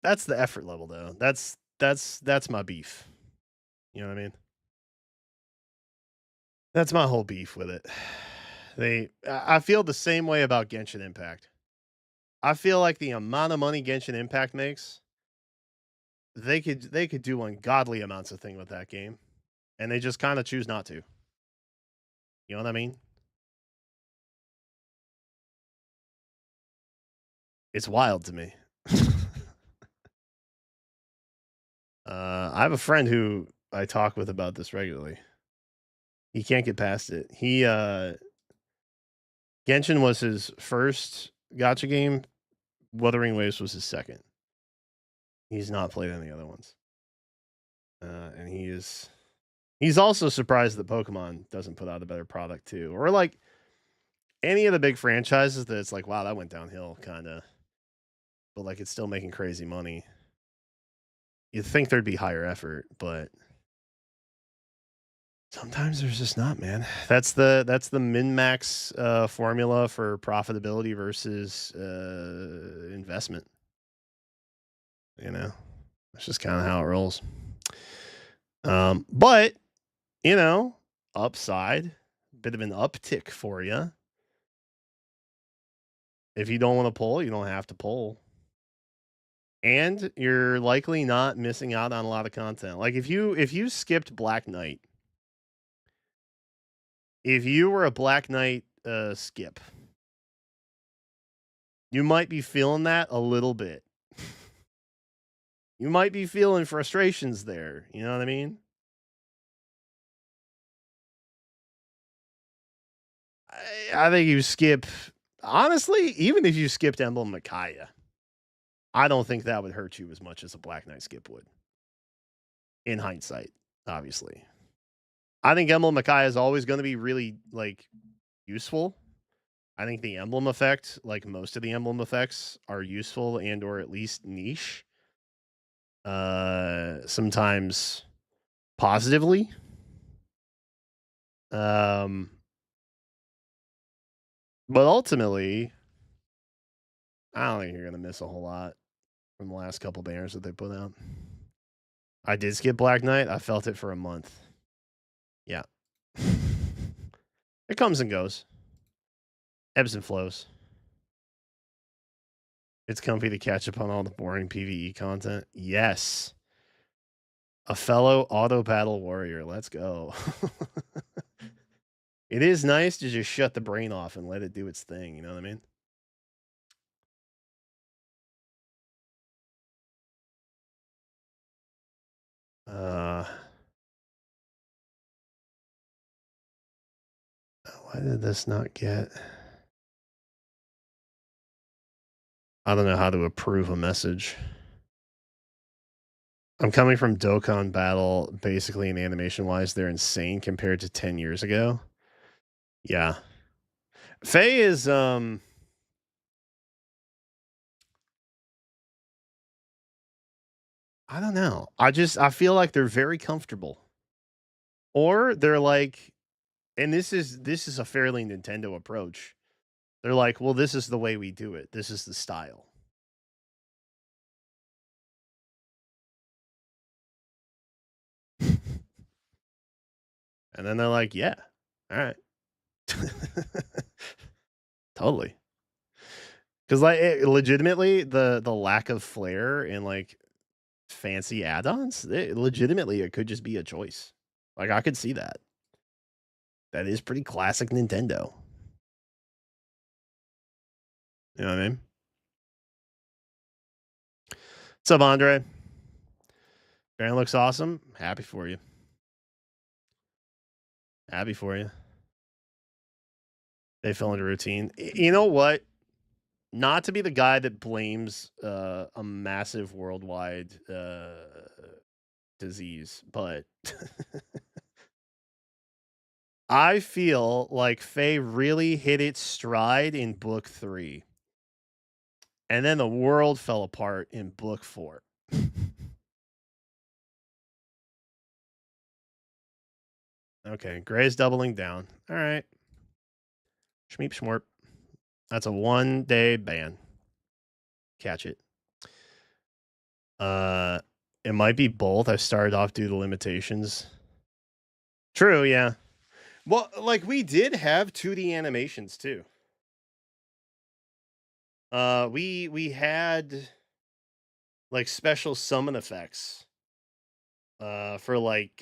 that's the effort level, though. That's my beef. You know what I mean? That's my whole beef with it. I feel the same way about Genshin Impact. I feel like the amount of money Genshin Impact makes, they could do ungodly amounts of thing with that game, and they just kind of choose not to. You know what I mean? It's wild to me. I have a friend who I talk with about this regularly. He can't get past it. Genshin was his first gotcha game. Wuthering Waves was his second. He's not played any other ones. And he's also surprised that Pokemon doesn't put out a better product too. Or like any of the big franchises that it's like, wow, that went downhill kind of. But like it's still making crazy money. You'd think there'd be higher effort, but sometimes there's just not, man. That's the min-max formula for profitability versus investment. That's just kind of how it rolls. But upside, bit of an uptick for you. If you don't want to pull, you don't have to pull. And you're likely not missing out on a lot of content. Like if you skipped Black Knight, if you were a Black Knight skip, you might be feeling that a little bit. You might be feeling frustrations there. You know what I mean? I think you skip. Honestly, even if you skipped Emblem Micaiah, I don't think that would hurt you as much as a Black Knight skip would. In hindsight, obviously. I think Emblem Micaiah is always going to be really like useful. I think the emblem effect, like most of the emblem effects, are useful and or at least niche. Sometimes positively. But ultimately, I don't think you're gonna miss a whole lot from the last couple banners that they put out. I did skip Black Knight. I felt it for a month. Yeah. It comes and goes. Ebbs and flows. It's comfy to catch up on all the boring PvE content. Yes. A fellow auto battle warrior. Let's go. It is nice to just shut the brain off and let it do its thing. You know what I mean? Why did this not get? I don't know how to approve a message. I'm coming from Dokkan Battle, basically in animation wise, they're insane compared to 10 years ago. Yeah. Faye is I don't know. I feel like they're very comfortable. Or they're like, and this is a fairly Nintendo approach. They're like, well, this is the way we do it. This is the style. And then they're like, yeah, all right. Totally. Because like legitimately the lack of flair and like fancy add-ons, legitimately it could just be a choice. Like I could see that. That is pretty classic Nintendo. You know what I mean? What's up, Andre? Baron looks awesome. Happy for you. Happy for you. They fell into routine. You know what? Not to be the guy that blames a massive worldwide disease, but I feel like Faye really hit its stride in book 3. And then the world fell apart in book 4. Okay, Gray's doubling down. All right. Schmeep schmorp. That's a 1-day ban. Catch it. It might be both. I started off due to limitations. True, yeah. Well, like we did have 2D animations too. We had like special summon effects. For like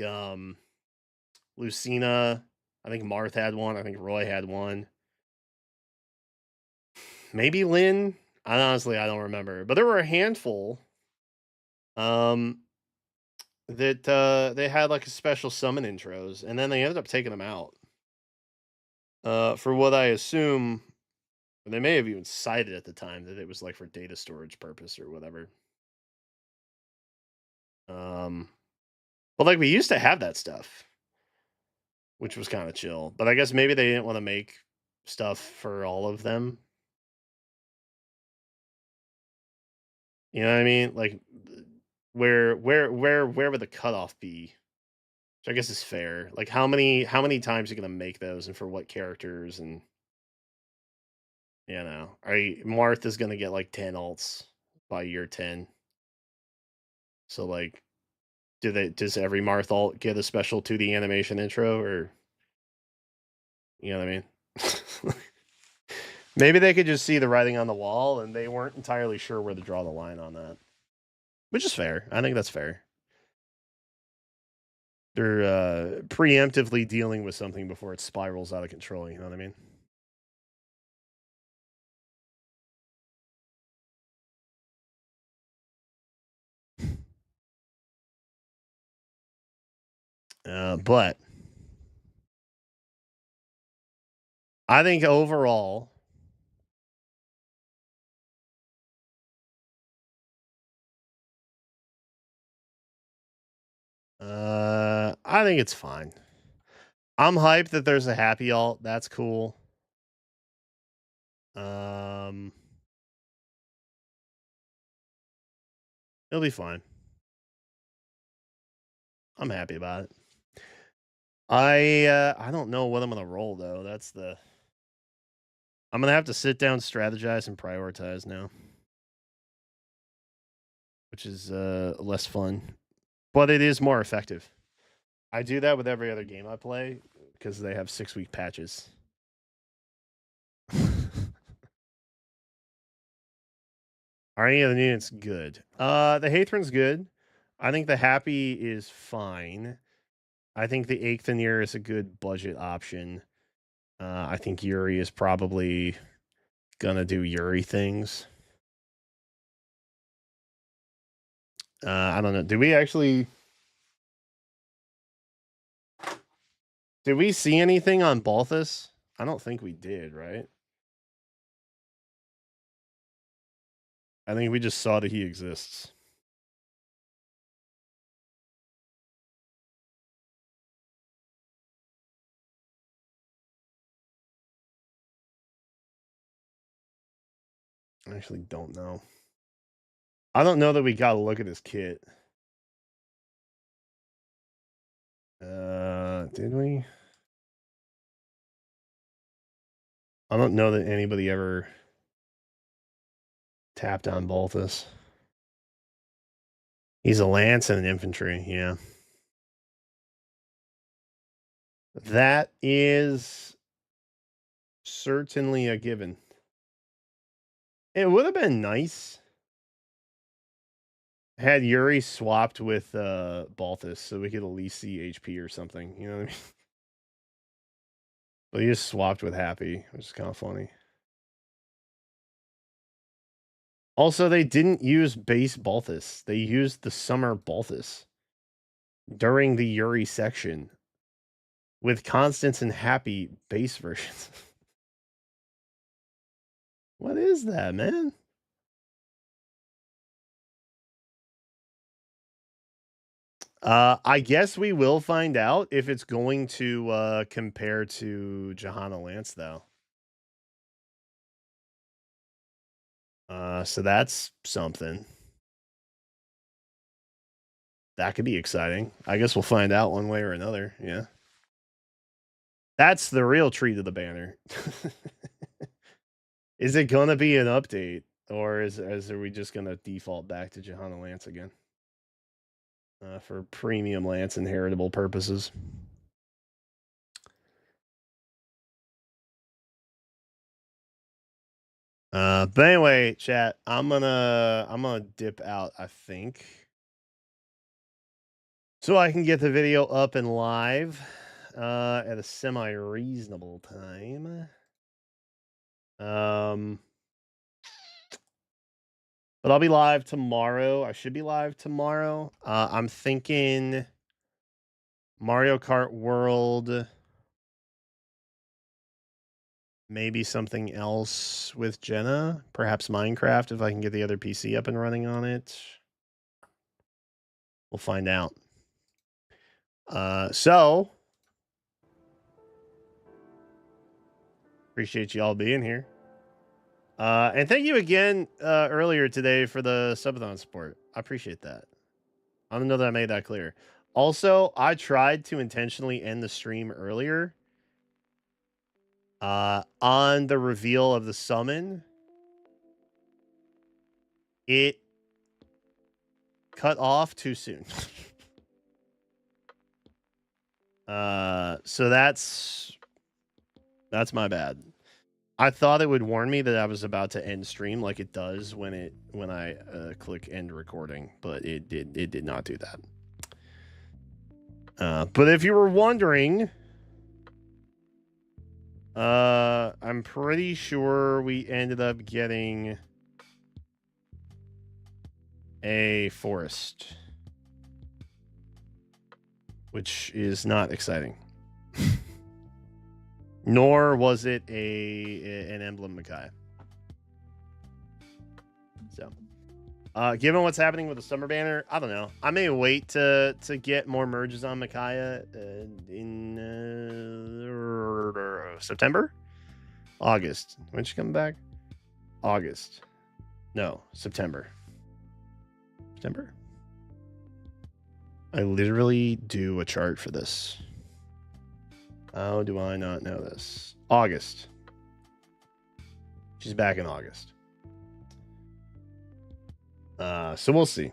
Lucina. I think Marth had one. I think Roy had one. Maybe Lynn. Honestly, I don't remember. But there were a handful. That they had like a special summon intros, and then they ended up taking them out. For what I assume, they may have even cited at the time that it was like for data storage purpose or whatever. But like we used to have that stuff, which was kind of chill. But I guess maybe they didn't want to make stuff for all of them. You know what I mean? Like, where would the cutoff be? Which I guess is fair. Like, how many times are you gonna make those, and for what characters? And you know, Martha's gonna get like 10 alts by year 10. So like, does every Marth alt get a special 2D animation intro, or you know what I mean? Maybe they could just see the writing on the wall and they weren't entirely sure where to draw the line on that. Which is fair. I think that's fair. They're preemptively dealing with something before it spirals out of control, you know what I mean? But I think overall, I think it's fine. I'm hyped that there's a Hapi alt. That's cool. It'll be fine. I'm happy about it. I don't know what I'm gonna roll though. I'm gonna have to sit down, strategize, and prioritize now, which is less fun, but it is more effective. I do that with every other game I play because they have 6-week patches. Are any of the units good? The Hathron's good. I think the Happy is fine. I think the Eikthenir is a good budget option. I think Yuri is probably gonna do Yuri things. I don't know. Did we see anything on Balthus? I don't think we did, right? I think we just saw that he exists. I actually don't know. I don't know that we got to look at his kit. Did we? I don't know that anybody ever tapped on Balthus. He's a lance and an infantry, yeah. That is certainly a given. It would have been nice had Yuri swapped with Balthus so we could at least see HP or something. You know what I mean? But he just swapped with Happy, which is kind of funny. Also, they didn't use base Balthus. They used the summer Balthus during the Yuri section with Constance and Happy base versions. What is that, man? I guess we will find out if it's going to compare to Johanna Lance, though. So that's something. That could be exciting. I guess we'll find out one way or another. Yeah. That's the real treat of the banner. Is it gonna be an update, or are we just gonna default back to Johanna Lance again? For premium Lance inheritable purposes. But anyway, chat, I'm gonna dip out, I think, so I can get the video up and live at a semi-reasonable time. But I'll be live tomorrow. I should be live tomorrow. I'm thinking Mario Kart World, maybe something else with Jenna, perhaps Minecraft if I can get the other PC up and running on it. We'll find out. So appreciate you all being here. And thank you again earlier today for the subathon support. I appreciate that. I don't know that I made that clear. Also, I tried to intentionally end the stream earlier on the reveal of the summon. It cut off too soon. So that's my bad. I thought it would warn me that I was about to end stream like it does when I click end recording, but it did not do that. But if you were wondering, I'm pretty sure we ended up getting a forest, which is not exciting. Nor was it an emblem Makai. So, given what's happening with the summer banner, I don't know. I may wait to get more merges on Micaiah in September, August. When she come back? August. No, September. September. I literally do a chart for this. How do I not know this? August. She's back in August. So we'll see.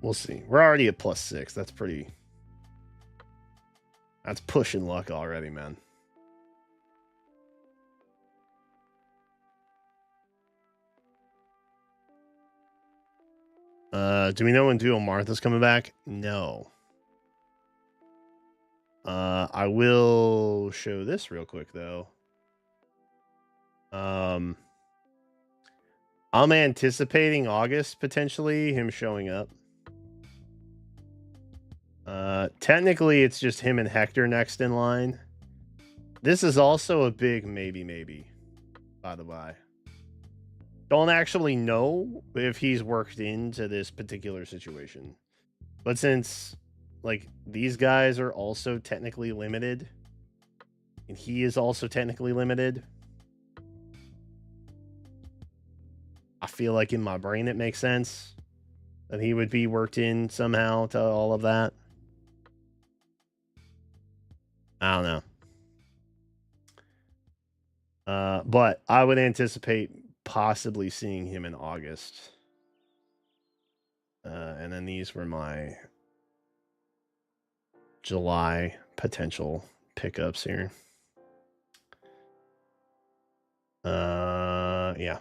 We'll see. We're already at +6. That's pretty... That's pushing luck already, man. Do we know when Duo Martha's coming back? No. I will show this real quick though. I'm anticipating August potentially him showing up. Technically it's just him and Hector next in line. This is also a big maybe, by the way. Don't actually know if he's worked into this particular situation. But since like these guys are also technically limited and he is also technically limited, I feel like in my brain it makes sense that he would be worked in somehow to all of that. I don't know. But I would anticipate possibly seeing him in August. And then these were my July potential pickups here. Yeah.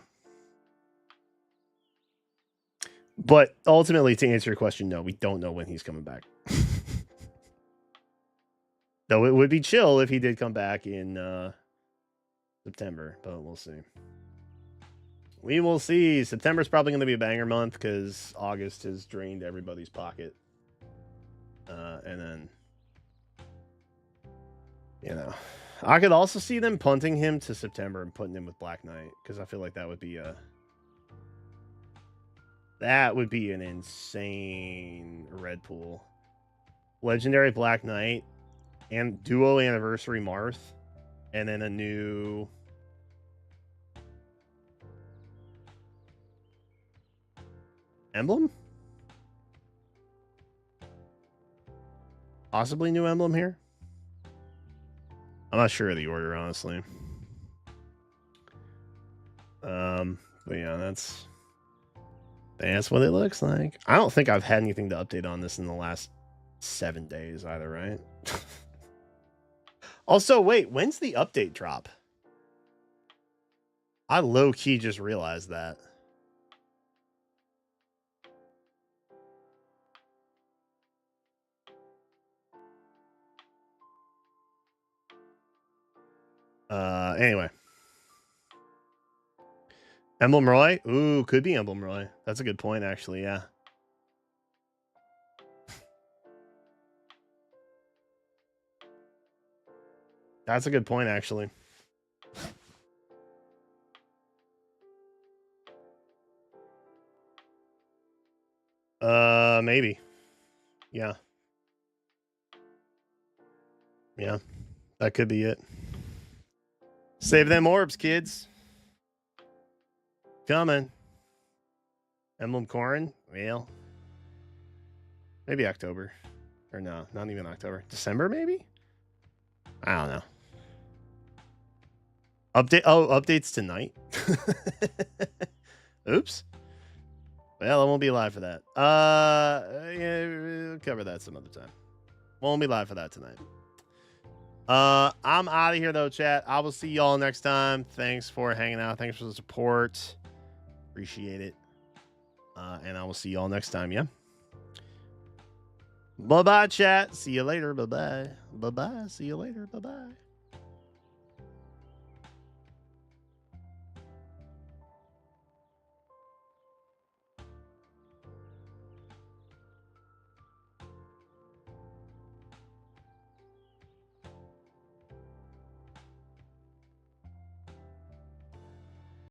But ultimately, to answer your question, no, we don't know when he's coming back. Though it would be chill if he did come back in September, but we'll see. We will see. September's probably going to be a banger month because August has drained everybody's pocket. And then, you know, I could also see them punting him to September and putting him with Black Knight because I feel like that would be an insane red pool. Legendary Black Knight and Duo Anniversary Marth, and then a new emblem? Possibly new emblem here? I'm not sure of the order, honestly. But yeah, that's what it looks like. I don't think I've had anything to update on this in the last 7 days either, right? Also, wait, when's the update drop? I low-key just realized that. Anyway. Emblem Roy? Ooh, could be Emblem Roy. That's a good point, actually, yeah. That's a good point, actually. Maybe. Yeah. Yeah. That could be it. Save them orbs, kids. Coming. Emblem Corrin? Well. Maybe October. Or no, not even October. December, maybe? I don't know. Updates tonight. Oops. Well, I won't be live for that. Yeah, we'll cover that some other time. Won't be live for that tonight. I'm out of here though, chat. I will see y'all next time. Thanks for hanging out. Thanks for the support. Appreciate it. And I will see y'all next time, yeah? Bye-bye, chat. See you later. Bye-bye. Bye-bye. See you later. Bye-bye.